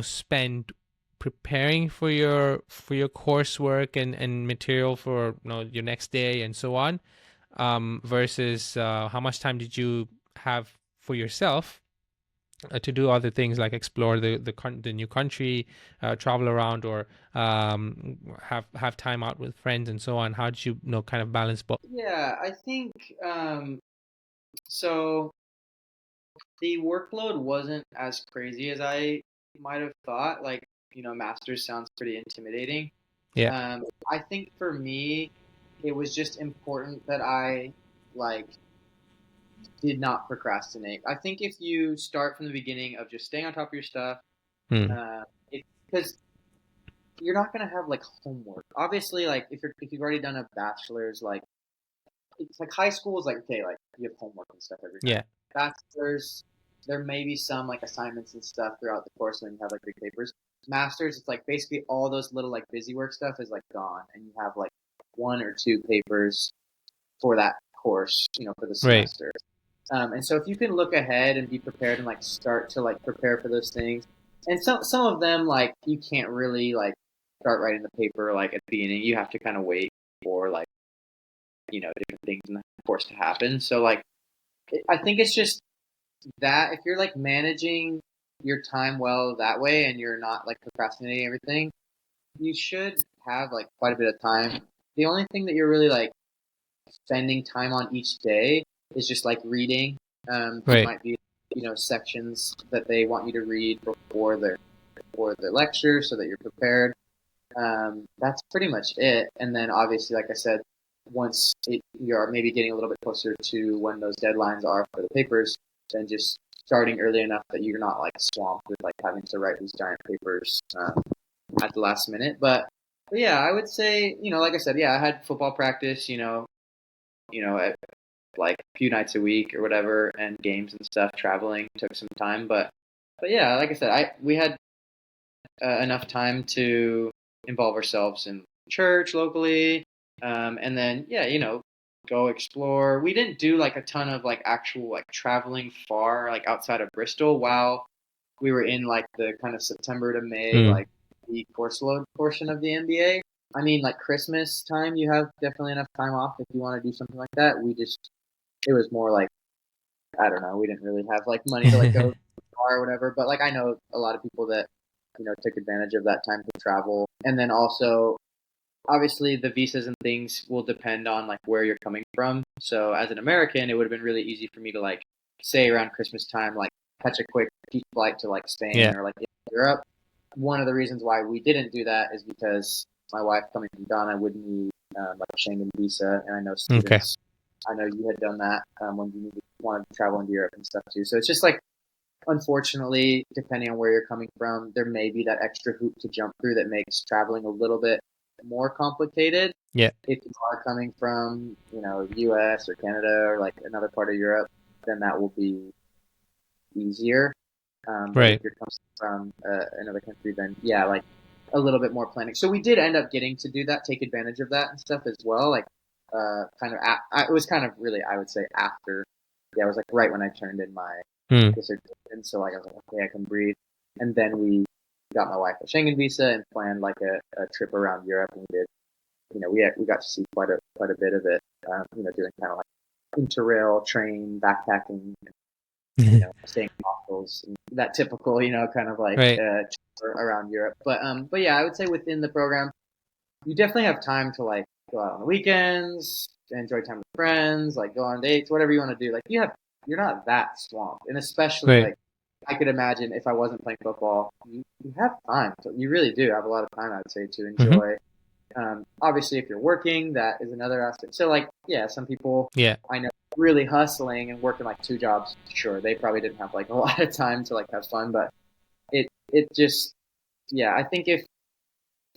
spend preparing for your coursework and material for your next day and so on, versus how much time did you have for yourself to do other things like explore the new country, travel around, or have time out with friends and so on? How did you, kind of balance both? Yeah, I think so the workload wasn't as crazy as I might have thought. Like, master's sounds pretty intimidating. Yeah. I think for me, it was just important that I like did not procrastinate. I think if you start from the beginning of just staying on top of your stuff, Hmm. uh, because you're not gonna have like homework. Obviously, like if you've already done a bachelor's, like it's like high school is like okay, like you have homework and stuff every night. Yeah. Bachelor's, there may be some like assignments and stuff throughout the course, and then you have like big papers. Masters, it's like basically all those little like busy work stuff is like gone, and you have like one or two papers for that course, for the Right. semester. And so if you can look ahead and be prepared and like start to like prepare for those things, and some of them like you can't really like start writing the paper like at the beginning. You have to kind of wait for like different things in the course to happen. So like I think it's just that if you're like managing your time well that way and you're not like procrastinating everything, you should have like quite a bit of time. The only thing that you're really like spending time on each day is just like reading. It Right. might be sections that they want you to read before the lecture so that you're prepared. That's pretty much it. And then obviously, like I said, once you're maybe getting a little bit closer to when those deadlines are for the papers, then just starting early enough that you're not like swamped with like having to write these giant papers at the last minute. But yeah, I would say, like I said, yeah, I had football practice, at, like a few nights a week or whatever, and games and stuff. Traveling took some time, but yeah, like I said, we had enough time to involve ourselves in church locally, and then yeah, go explore. We didn't do like a ton of like actual like traveling far like outside of Bristol while we were in like the kind of September to May Mm. like the course load portion of the MBA. I mean, like Christmas time, you have definitely enough time off if you want to do something like that. It was more like, I don't know, we didn't really have like money to like go far or whatever. But like, I know a lot of people that, took advantage of that time to travel. And then also, obviously, the visas and things will depend on like where you're coming from. So as an American, it would have been really easy for me to like, say around Christmas time, like catch a quick cheap flight to like Spain Yeah. or like Europe. One of the reasons why we didn't do that is because my wife coming from Ghana would need like a Schengen visa, and I know Okay. students. I know you had done that when you wanted to travel into Europe and stuff too. So it's just like, unfortunately, depending on where you're coming from, there may be that extra hoop to jump through that makes traveling a little bit more complicated. Yeah. If you are coming from, U.S. or Canada or like another part of Europe, then that will be easier. But if Right. you're coming from another country, then yeah, like a little bit more planning. So we did end up getting to do that, take advantage of that and stuff as well. Like, it was kind of really, I would say after, yeah, it was like right when I turned in my Mm. dissertation. So like I was like, okay, I can breathe. And then we got my wife a Schengen visa and planned like a trip around Europe, and we did. We got to see quite a bit of it. Doing kind of like interrail, train, backpacking, staying in hostels, that typical, kind of like Right. tour around Europe. But yeah, I would say within the program, you definitely have time to like go out on the weekends, enjoy time with friends, like go on dates, whatever you want to do. Like you're not that swamped, and especially Right. like I could imagine if I wasn't playing football, you have time. So you really do have a lot of time, I would say, to Mm-hmm. enjoy. Obviously, if you're working, that is another aspect. So, like, yeah, some people Yeah. I know really hustling and working like two jobs. Sure, they probably didn't have like a lot of time to like have fun, but it just, yeah, I think if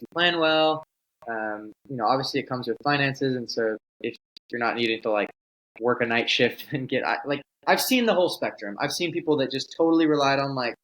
you plan well, obviously it comes with finances, and so if you're not needing to like work a night shift and get like I've seen the whole spectrum. I've seen people that just totally relied on like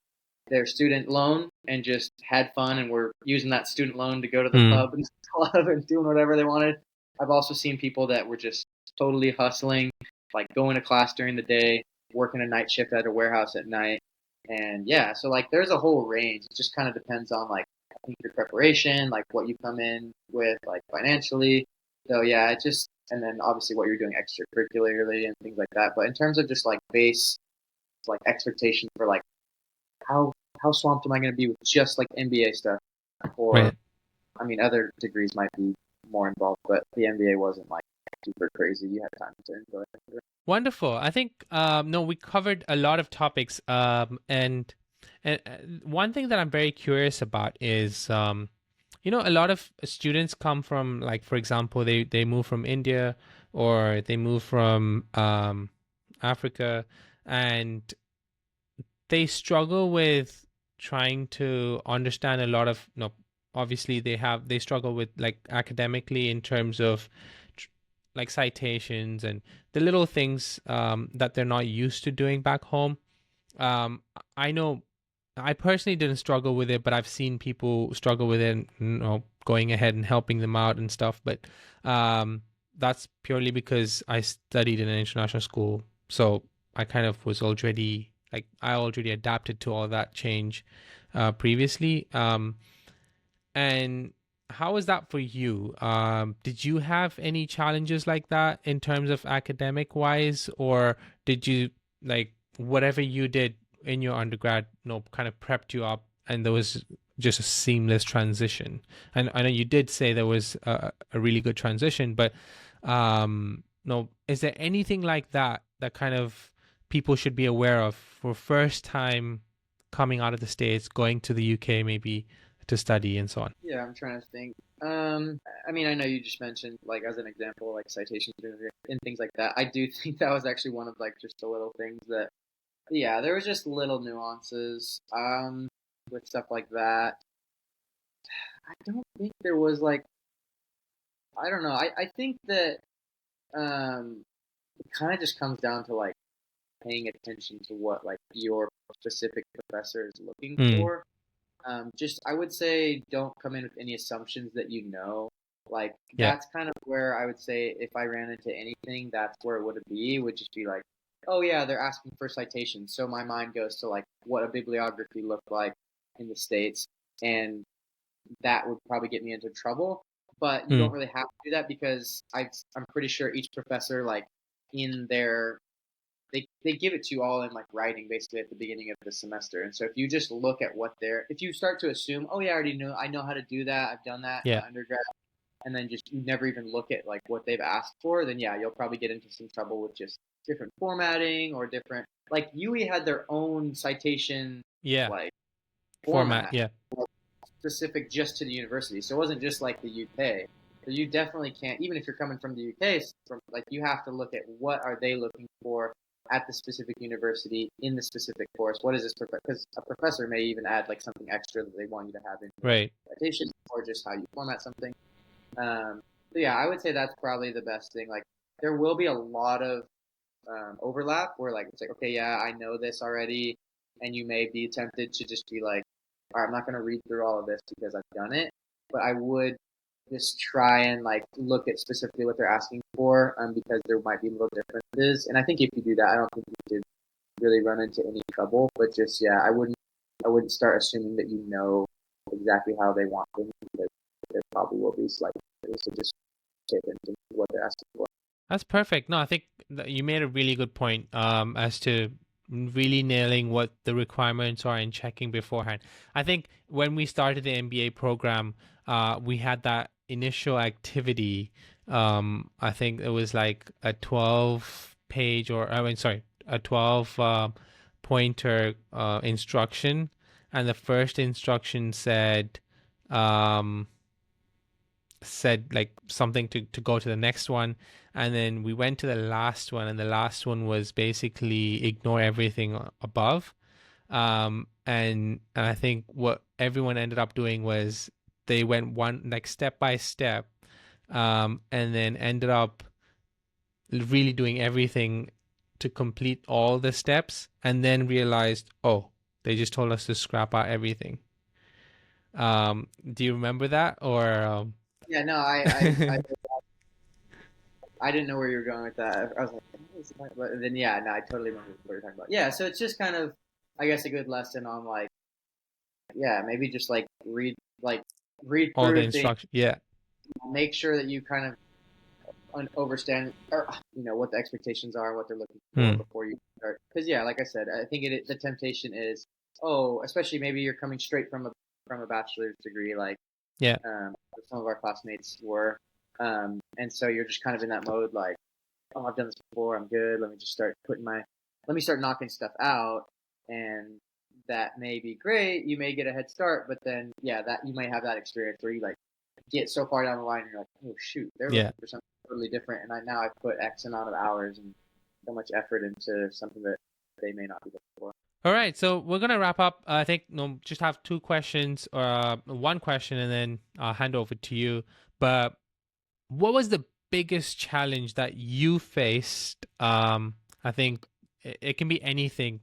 their student loan and just had fun and were using that student loan to go to the Mm. pub and club and doing whatever they wanted. I've also seen people that were just totally hustling, like going to class during the day, working a night shift at a warehouse at night. And yeah, so like there's a whole range. It just kind of depends on like I think your preparation, like what you come in with, like financially. So yeah, it just and then obviously what you're doing extracurricularly and things like that. But in terms of just like base like expectation for like how how swamped am I going to be with just like NBA stuff? Or Right. I mean, other degrees might be more involved, but the NBA wasn't like super crazy. You had time to enjoy it. Wonderful. I think no, we covered a lot of topics. And one thing that I'm very curious about is a lot of students come from, like, for example, they move from India, or they move from Africa, and they struggle with trying to understand a lot of obviously they struggle with like academically in terms of tr- like citations and the little things that they're not used to doing back home. um I know I personally didn't struggle with it, but I've seen people struggle with it and, going ahead and helping them out and stuff. But um that's purely because I studied in an international school, so I kind of was already like I already adapted to all that change previously. And how was that for you? Did you have any challenges like that in terms of academic wise, or did you like whatever you did in your undergrad, kind of prepped you up, and there was just a seamless transition? And I know you did say there was a really good transition, but no, is there anything like that that kind of people should be aware of for first time coming out of the States, going to the UK maybe to study and so on? Yeah, I'm trying to think. I mean, I know you just mentioned like as an example, like citations and things like that. I do think that was actually one of like just the little things that, yeah, there was just little nuances with stuff like that. I don't think there was like, I don't know. I think that it kind of just comes down to like paying attention to what like your specific professor is looking Mm, for. Just I would say don't come in with any assumptions that you know. Like yeah. that's kind of where I would say if I ran into anything, that's where it would just be like, oh yeah, they're asking for citations. So my mind goes to like what a bibliography looked like in the States, and that would probably get me into trouble. But you Mm, don't really have to do that because I'm pretty sure each professor like in their they give it to you all in like writing basically at the beginning of the semester. And so if you just look at what they're if you start to assume, oh yeah, I know how to do that, I've done that in yeah. my undergrad, and then just you never even look at like what they've asked for, then yeah, you'll probably get into some trouble with just different formatting or different like UWE had their own citation Yeah. like Format. format Yeah. specific just to the university. So it wasn't just like the UK. So you definitely can't, even if you're coming from the UK, from like you have to look at what are they looking for at the specific university in the specific course. What is this? Because a professor may even add like something extra that they want you to have in your Right. citation, or just how you format something. So yeah, I would say that's probably the best thing. Like there will be a lot of overlap where like it's like okay, yeah, I know this already, and you may be tempted to just be like, all right, I'm not going to read through all of this because I've done it, but I would just try and like look at specifically what they're asking for, because there might be little differences, and I think if you do that, I don't think you should really run into any trouble. But just yeah, I wouldn't start assuming that you know exactly how they want things because there probably will be slight differences. So just pay attention to what they're asking for. That's perfect. No, I think that you made a really good point as to really nailing what the requirements are and checking beforehand. I think when we started the MBA program, we had that initial activity. I think it was like a 12 page, or I mean, sorry, a 12 pointer instruction. And the first instruction um, said like something to go to the next one, and then we went to the last one, and the last one was basically ignore everything above. And I think what everyone ended up doing was they went one like step by step, and then ended up really doing everything to complete all the steps, and then realized, oh, they just told us to scrap out everything. Do you remember that, or Yeah, no, I didn't know where you were going with that. I was like, what is it? But then yeah, no, I totally remember what you're talking about. Yeah, so it's just kind of, I guess, a good lesson on like, yeah, maybe just like read all the through things, instruction? Yeah. make sure that you kind of understand or what the expectations are, what they're looking for Hmm. before you start. Because yeah, like I said, I think the temptation is, oh, especially maybe you're coming straight from a bachelor's degree, like Yeah. some of our classmates were, and so you're just kind of in that mode, like oh, I've done this before. I'm good. Let me start knocking stuff out. And that may be great. You may get a head start, but then, yeah, that you might have that experience where you like get so far down the line and you're like, oh, shoot, they're Yeah. looking for something totally different. And now I've put X amount of hours and so much effort into something that they may not be looking for. All right, so we're gonna wrap up. I think no, just have two questions or one question, and then I'll hand over to you. But what was the biggest challenge that you faced? I think it can be anything.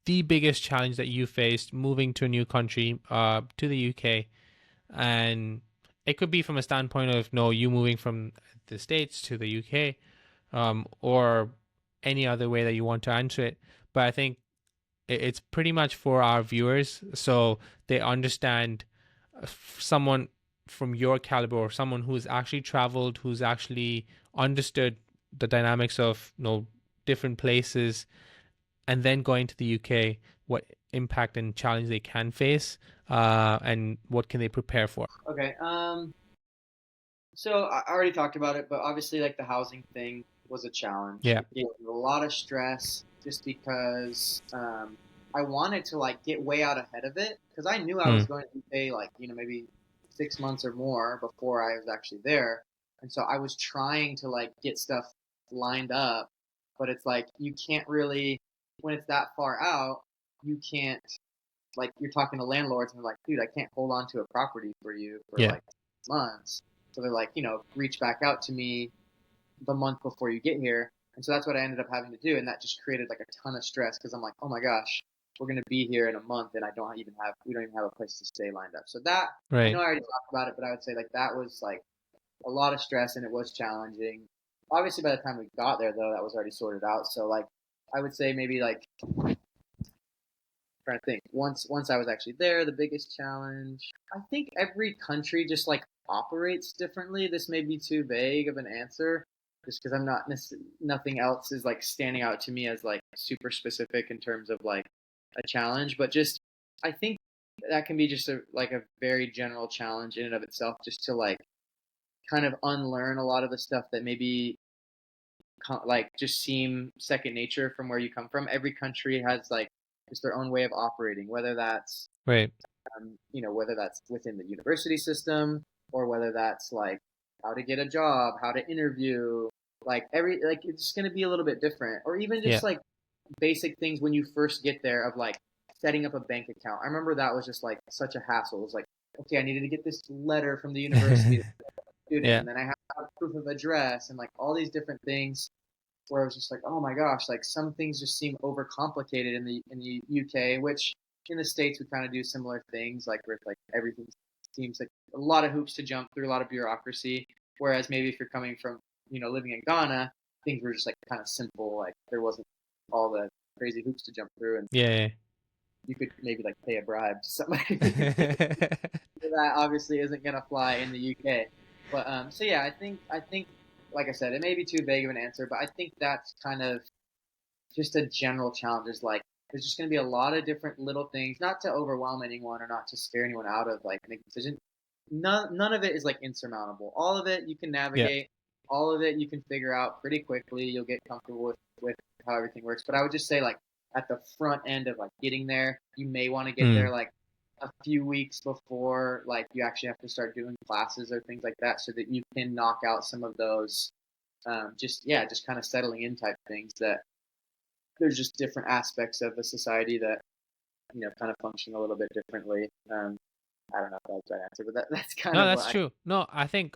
The biggest challenge that you faced moving to a new country, to the UK, and it could be from a standpoint of no, you moving from the States to the UK, or any other way that you want to answer it. But I think it's pretty much for our viewers, so they understand someone from your caliber or someone who's actually traveled, who's actually understood the dynamics of different places, and then going to the UK, what impact and challenge they can face, and what can they prepare for. Okay. So I already talked about it, but obviously, like the housing thing was a challenge. Yeah. It gave me a lot of stress just because I wanted to like get way out ahead of it because I knew I was Mm. going to pay like maybe 6 months or more before I was actually there, and so I was trying to like get stuff lined up, but it's like you can't really when it's that far out, you can't like you're talking to landlords and they're like, dude, I can't hold on to a property for you for Yeah. like months. So they're like, reach back out to me the month before you get here. And so that's what I ended up having to do. And that just created like a ton of stress because I'm like, oh my gosh, we're going to be here in a month and we don't even have a place to stay lined up. So that, I know Right. I already talked about it, but I would say like that was like a lot of stress and it was challenging. Obviously, by the time we got there, though, that was already sorted out. So like, I would say maybe like trying to think. Once I was actually there, the biggest challenge. I think every country just like operates differently. This may be too vague of an answer, just because nothing else is like standing out to me as like super specific in terms of like a challenge. But just I think that can be just a very general challenge in and of itself, just to like kind of unlearn a lot of the stuff that maybe like just seem second nature from where you come from. Every country has like just their own way of operating, whether that's Right. whether that's within the university system or whether that's like how to get a job, how to interview, like it's going to be a little bit different, or even Yeah. just like basic things when you first get there of like setting up a bank account. I remember that was just like such a hassle. It was like, okay, I needed to get this letter from the university student, Yeah. and then I have to have proof of address and like all these different things where I was just like, oh my gosh, like some things just seem overcomplicated in the UK, which in the States we kind of do similar things, like where like everything seems like a lot of hoops to jump through, a lot of bureaucracy. Whereas maybe if you're coming from living in Ghana, things were just like kind of simple, like there wasn't all the crazy hoops to jump through, and Yeah. you could maybe like pay a bribe to somebody. Yeah. That obviously isn't gonna fly in the UK. But so yeah, I think like I said, it may be too vague of an answer, but I think that's kind of just a general challenge. Is like there's just gonna be a lot of different little things, not to overwhelm anyone or not to scare anyone out of like making decisions. None of it is like insurmountable. All of it you can Yeah. navigate. All of it you can figure out pretty quickly. You'll get comfortable with how everything works. But I would just say like at the front end of like getting there, you may want to get Mm. there like a few weeks before like you actually have to start doing classes or things like that, so that you can knock out some of those just kind of settling in type things that there's just different aspects of the society that kind of function a little bit differently. I don't know if that was the right answer, but that's kind No, of that's what I. true. No, I think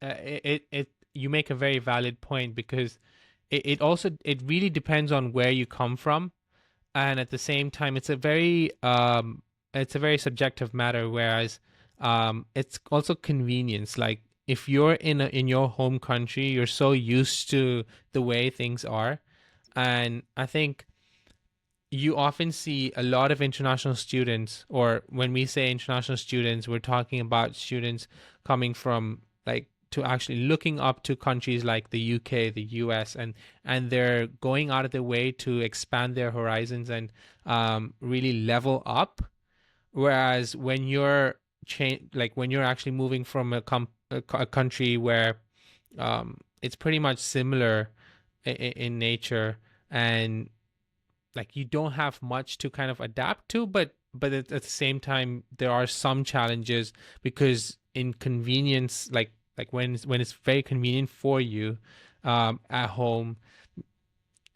it you make a very valid point, because it also it really depends on where you come from, and at the same time it's a very subjective matter, whereas it's also convenience. Like if you're in your home country, you're so used to the way things are, and I think you often see a lot of international students, or when we say international students, we're talking about students coming from like to actually looking up to countries like the UK, the US, and they're going out of their way to expand their horizons and really level up. Whereas when you're like when you're actually moving from a country where it's pretty much similar in nature, and like you don't have much to kind of adapt to, but at the same time there are some challenges, because inconvenience, like when it's very convenient for you at home,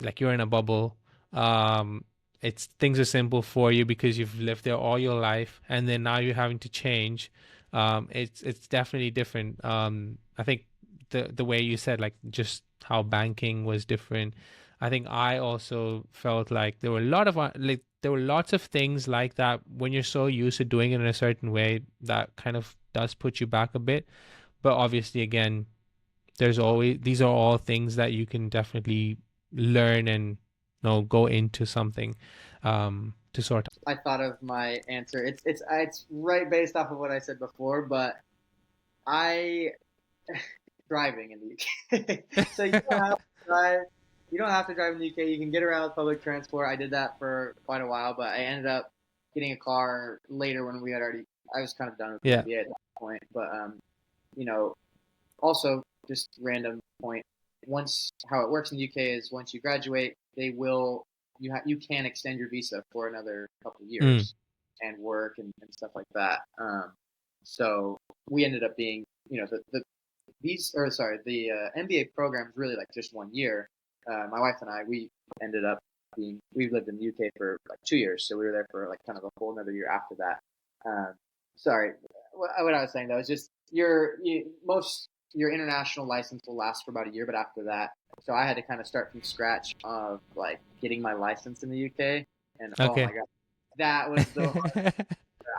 like you're in a bubble, um it's things are simple for you because you've lived there all your life, and then now you're having to change. It's definitely different. I think the way you said, like, just how banking was different. I think I also felt like there were a lot of like there were lots of things like that when you're so used to doing it in a certain way that kind of does put you back a bit. But obviously, again, there's always these are all things that you can definitely learn and go into something to sort of. I thought of my answer. It's right based off of what I said before, but I driving in the UK. So you don't have to drive. You don't have to drive in the UK. You can get around with public transport. I did that for quite a while, but I ended up getting a car later when we had already. I was kind of done with the Yeah. MBA at that point, but you know, also just random point. Once how it works in the UK is once you graduate, they will you can extend your visa for another couple of Mm. years and work and stuff like that. So we ended up being the these or sorry the MBA program is really like just 1 year. My wife and I we ended up we lived in the UK for like 2 years, so we were there for like kind of a whole another year after that. Sorry, what I was saying though is just most your international license will last for about a year, but after that, so I had to kind of start from scratch of like getting my license in the UK, and oh my Okay. god, that was the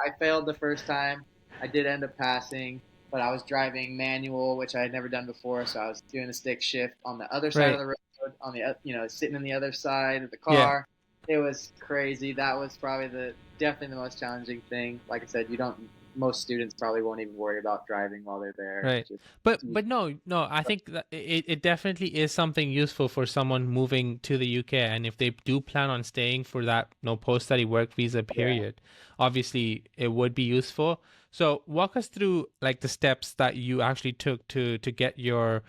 I failed the first time. I did end up passing, but I was driving manual, which I had never done before. So I was doing the stick shift on the other side of Right. the road, on the sitting in the other side of the Yeah. car. It was crazy. That was probably definitely the most challenging thing. Like I said, you don't. Most students probably won't even worry about driving while they're there. Right. Just But no, I think that it definitely is something useful for someone moving to the UK, and if they do plan on staying for that post-study work visa yeah, period, obviously it would be useful. So walk us through like the steps that you actually took to get your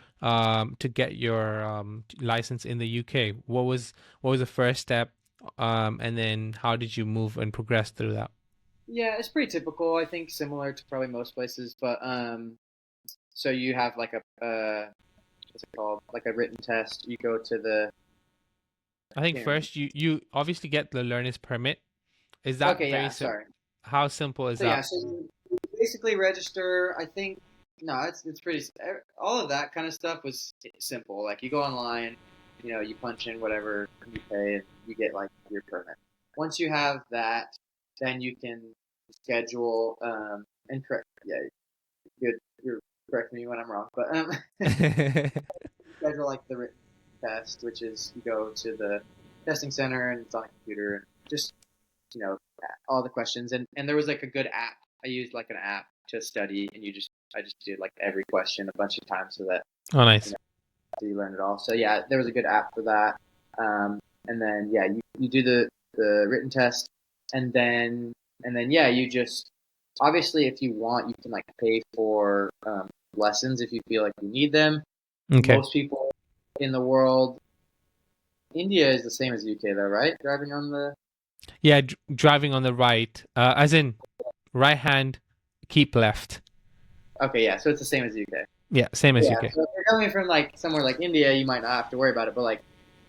license in the UK. What was the first step, and then how did you move and progress through that? yeah, it's pretty typical. I think similar to probably most places, but so you have like a what's it called? Like a written test. You go to the I think can't remember. first you obviously get the learner's permit. Is that Okay, very yeah, simple? sorry. How simple is So yeah, that? so you basically register. I think no, it's pretty. All of that kind of stuff was simple. Like you go online, you punch in whatever you pay, and you get like your permit. Once you have that, then you can schedule and correct. Yeah, good. You're correcting me when I'm wrong, but schedule like the written test, which is you go to the testing center and it's on a computer and just you know all the questions and there was like a good app. I used like an app to study and I just did like every question a bunch of times so that Oh, you nice. know so you learn it all. So yeah, there was a good app for that. And then yeah, you do the written test and then yeah, you just obviously if you want you can like pay for lessons if you feel like you need them. Okay. Most people in the world, India is the same as UK though, right? Driving on the Yeah, driving on the right, as in right hand, keep left. okay, yeah, so it's the same as UK. Yeah, same as Yeah, UK. so if you're coming from like somewhere like India, you might not have to worry about it. But like,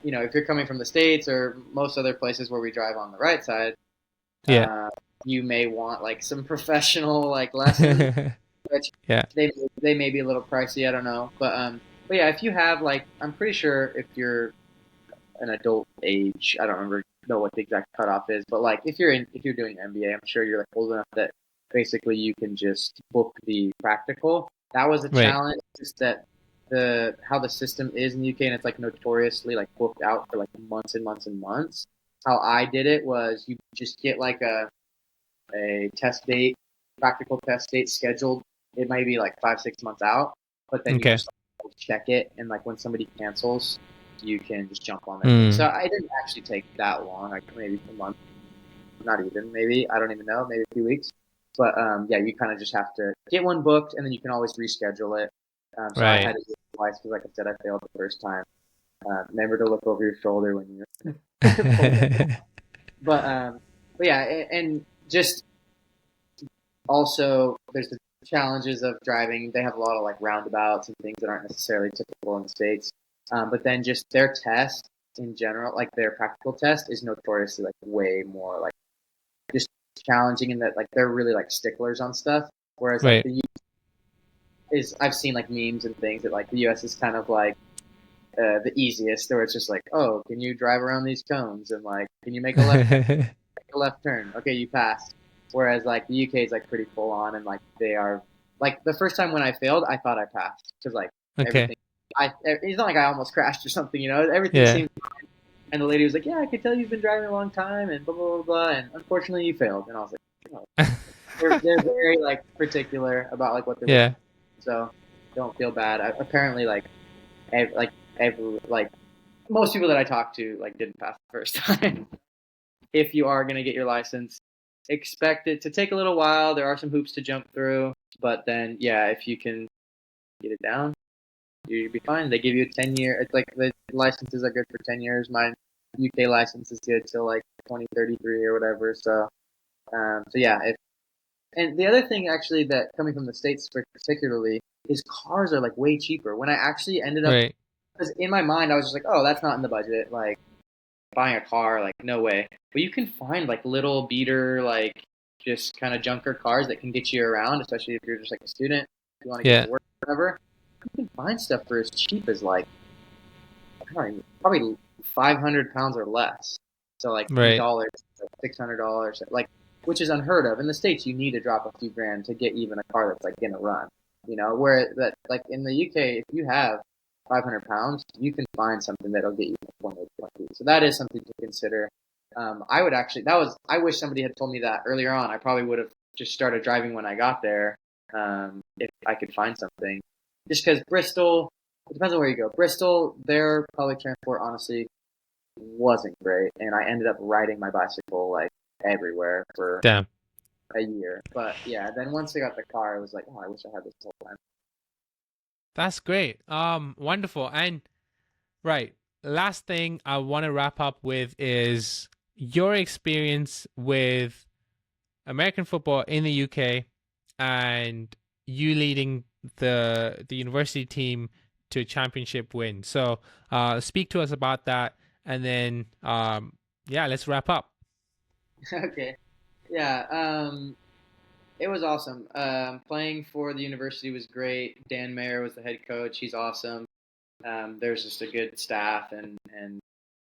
if you're coming from the States or most other places where we drive on the right side, Yeah. uh, you may want like some professional like lessons, which Yeah. they may be a little pricey. I don't know, but yeah, if you have like, I'm pretty sure if you're an adult age, I don't remember know what the exact cutoff is, but like if you're doing MBA, I'm sure you're like old enough that basically you can just book the practical. That was a Right. challenge, just that the how the system is in the UK and it's like notoriously like booked out for like months and months and months. How I did it was you just get like a test date, practical test date scheduled. It might be like 5 6 months out, but then you Okay. just check it, and like when somebody cancels, you can just jump on their thing. So Mm. I didn't actually take that long, like maybe a month, not even maybe I don't even know, maybe a few weeks. But yeah, you kind of just have to get one booked, and then you can always reschedule it. So I had Right. to do it twice because, like I said, I failed the first time. Remember to look over your shoulder when you're pulling. But but yeah, and just also there's the challenges of driving. They have a lot of like roundabouts and things that aren't necessarily typical in the states. But then just their test. in general, like their practical test is notoriously like way more like just challenging in that like they're really like sticklers on stuff. Whereas like Right. the is I've seen like memes and things that like the U.S. is kind of like the easiest, where it's just like, oh, can you drive around these cones and like, can you make a left turn? Make a left turn. Okay, you passed. Whereas like the UK is like pretty full on and like they are like the first time when I failed, I thought I passed because like Okay. everything. It's not like I almost crashed or something, you know. Everything Yeah. seemed. And the lady was like, "Yeah, I could tell you've been driving a long time, and blah blah blah blah." And unfortunately, you failed. And I was like, oh. They're very like particular about like what they're looking Yeah. for. So don't feel bad. Apparently, like every like most people that I talked to like didn't pass the first time. If you are gonna get your license, expect it to take a little while. There are some hoops to jump through, but then yeah, if you can get it down, you'll be fine. They give you a 10-year. It's like the licenses are good for 10 years. My UK license is good till like 2033 or whatever. So yeah. And the other thing actually that coming from the States particularly is cars are like way cheaper. When I actually ended up, Right. because in my mind I was just like, oh, that's not in the budget. Like buying a car, like no way. But you can find like little beater, like just kind of junker cars that can get you around, especially if you're just like a student, if you want to get Yeah. to work, or whatever. You can find stuff for as cheap as like I don't even, probably 500 pounds or less. So like in Right. dollars, like $600, like which is unheard of. In the States, you need to drop a few grand to get even a car that's like gonna run. You know, where that like in the UK, if you have 500 pounds, you can find something that'll get you from point A to point B. So that is something to consider. I would actually that was I wish somebody had told me that earlier on. I probably would have just started driving when I got there, if I could find something. Just because Bristol, it depends on where you go. Bristol, their public transport honestly wasn't great, and I ended up riding my bicycle like everywhere for Damn. a year. But yeah, then once I got the car, I was like, oh, I wish I had this whole time. That's great. Wonderful. And right. Last thing I want to wrap up with is your experience with American football in the UK and you leading the university team to a championship win. So, speak to us about that, and then yeah, let's wrap up. Okay, yeah, it was awesome. Playing for the university was great. Dan Mayer was the head coach. He's awesome. There's just a good staff, and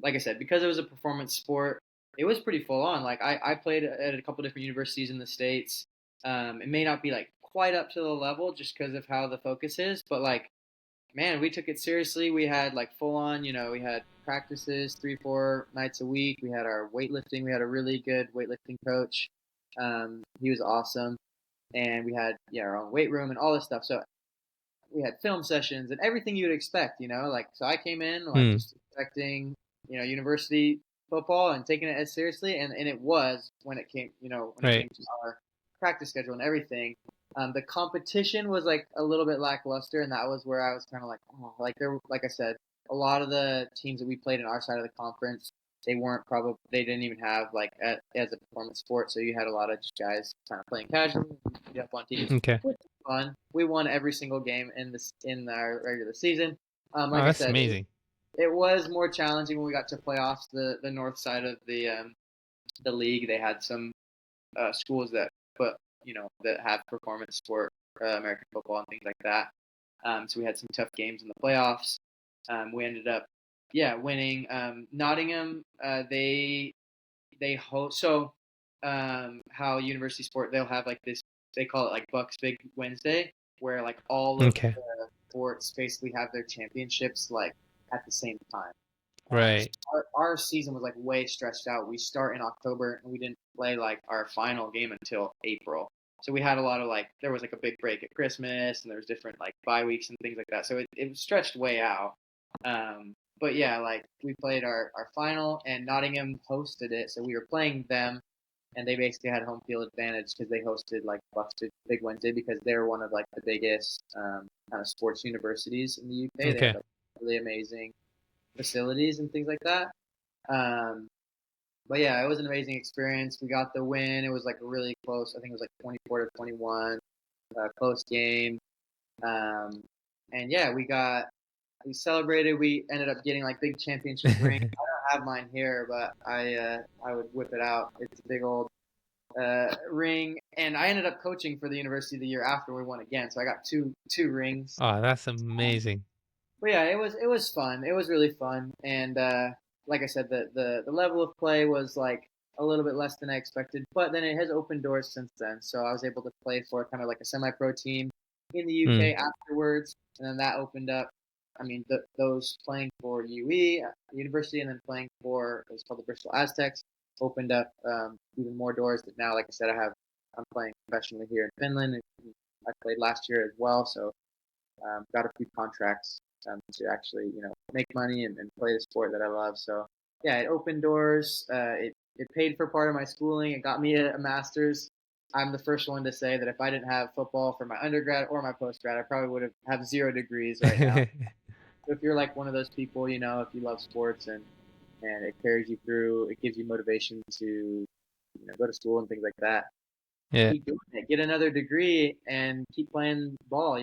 like I said, because it was a performance sport, it was pretty full on. Like I played at a couple different universities in the states. It may not be like quite up to the level just because of how the focus is, but like man, we took it seriously. We had like full on, we had practices 3, 4 nights a week. We had our weightlifting. We had a really good weightlifting coach. He was awesome, and we had our own weight room and all this stuff. So we had film sessions and everything you'd expect, like so I came in like Hmm. just expecting, university football and taking it as seriously and it was when it came, when it Right. came to our practice schedule and everything. The competition was like a little bit lackluster and that was where I was kind of like, oh, like like I said, a lot of the teams that we played in our side of the conference, they didn't even have like as a performance sport, so you had a lot of just guys kind of playing casually, up on teams, Okay. which was fun. We won every single game in our regular season. Oh, Like I that's said, amazing. it was more challenging when we got to playoffs. The north side of the league, they had some schools that put that have performance sport, American football and things like that. So we had some tough games in the playoffs. We ended up winning. Nottingham, they host how university sport, they'll have like this, they call it like Bucks Big Wednesday, where like all of Okay. the sports basically have their championships like at the same time. So Right. our season was like way stretched out. We start in October and we didn't play like our final game until April. So we had a lot of like there was like a big break at Christmas and there was different like bye weeks and things like that. So it was stretched way out. But yeah, like we played our final and Nottingham hosted it, so we were playing them and they basically had home field advantage because they hosted like Bucks Big Wednesday because they're one of like the biggest kind of sports universities in the UK. They have Okay. like really amazing facilities and things like that. Um, but yeah, it was an amazing experience. We got the win. It was like really close. I think it was like 24-21, close game. And yeah, we got we celebrated. We ended up getting like big championship ring. I don't have mine here, but I would whip it out. It's a big old ring, and I ended up coaching for the university the year after we won again. So I got two rings. Oh, that's amazing. But yeah, it was fun. It was really fun, and like I said, the level of play was like a little bit less than I expected. But then it has opened doors since then. So I was able to play for kind of like a semi-pro team in the Mm. UK afterwards, and then that opened up. I mean, those playing for UWE University and then playing for it was called the Bristol Aztecs opened up even more doors. That now, like I said, I'm playing professionally here in Finland. I played last year as well, so got a few contracts to actually, make money and play the sport that I love. So yeah, it opened doors. It paid for part of my schooling. It got me a master's. I'm the first one to say that if I didn't have football for my undergrad or my postgrad, I probably would have 0 degrees right now. If you're like one of those people, if you love sports and it carries you through, it gives you motivation to, go to school and things like that. Yeah. Keep doing it, get another degree, and keep playing ball.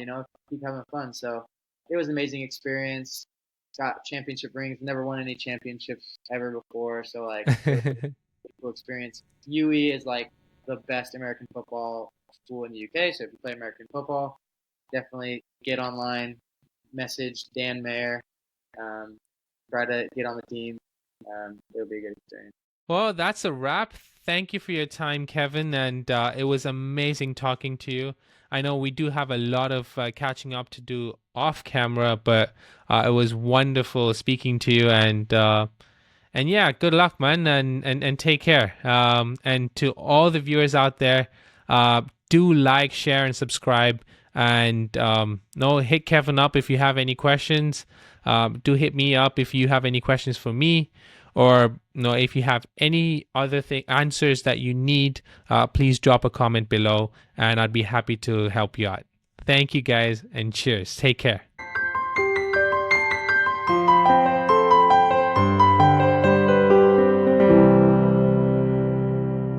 Keep having fun. So it was an amazing experience. Got championship rings. Never won any championships ever before. So like, it was a cool experience. UE is like the best American football school in the UK. So if you play American football, definitely get online, message Dan Mayer, um, try to get on the team. It'll be a good experience. Well, that's a wrap. Thank you for your time, Kevin, and it was amazing talking to you. I know we do have a lot of catching up to do off camera, but it was wonderful speaking to you, and yeah, good luck, man, and take care. And to all the viewers out there, do like, share, and subscribe. And no, hit Kevin up if you have any questions. Do hit me up if you have any questions for me, or if you have any other answers that you need. Please drop a comment below, and I'd be happy to help you out. Thank you, guys, and cheers. Take care.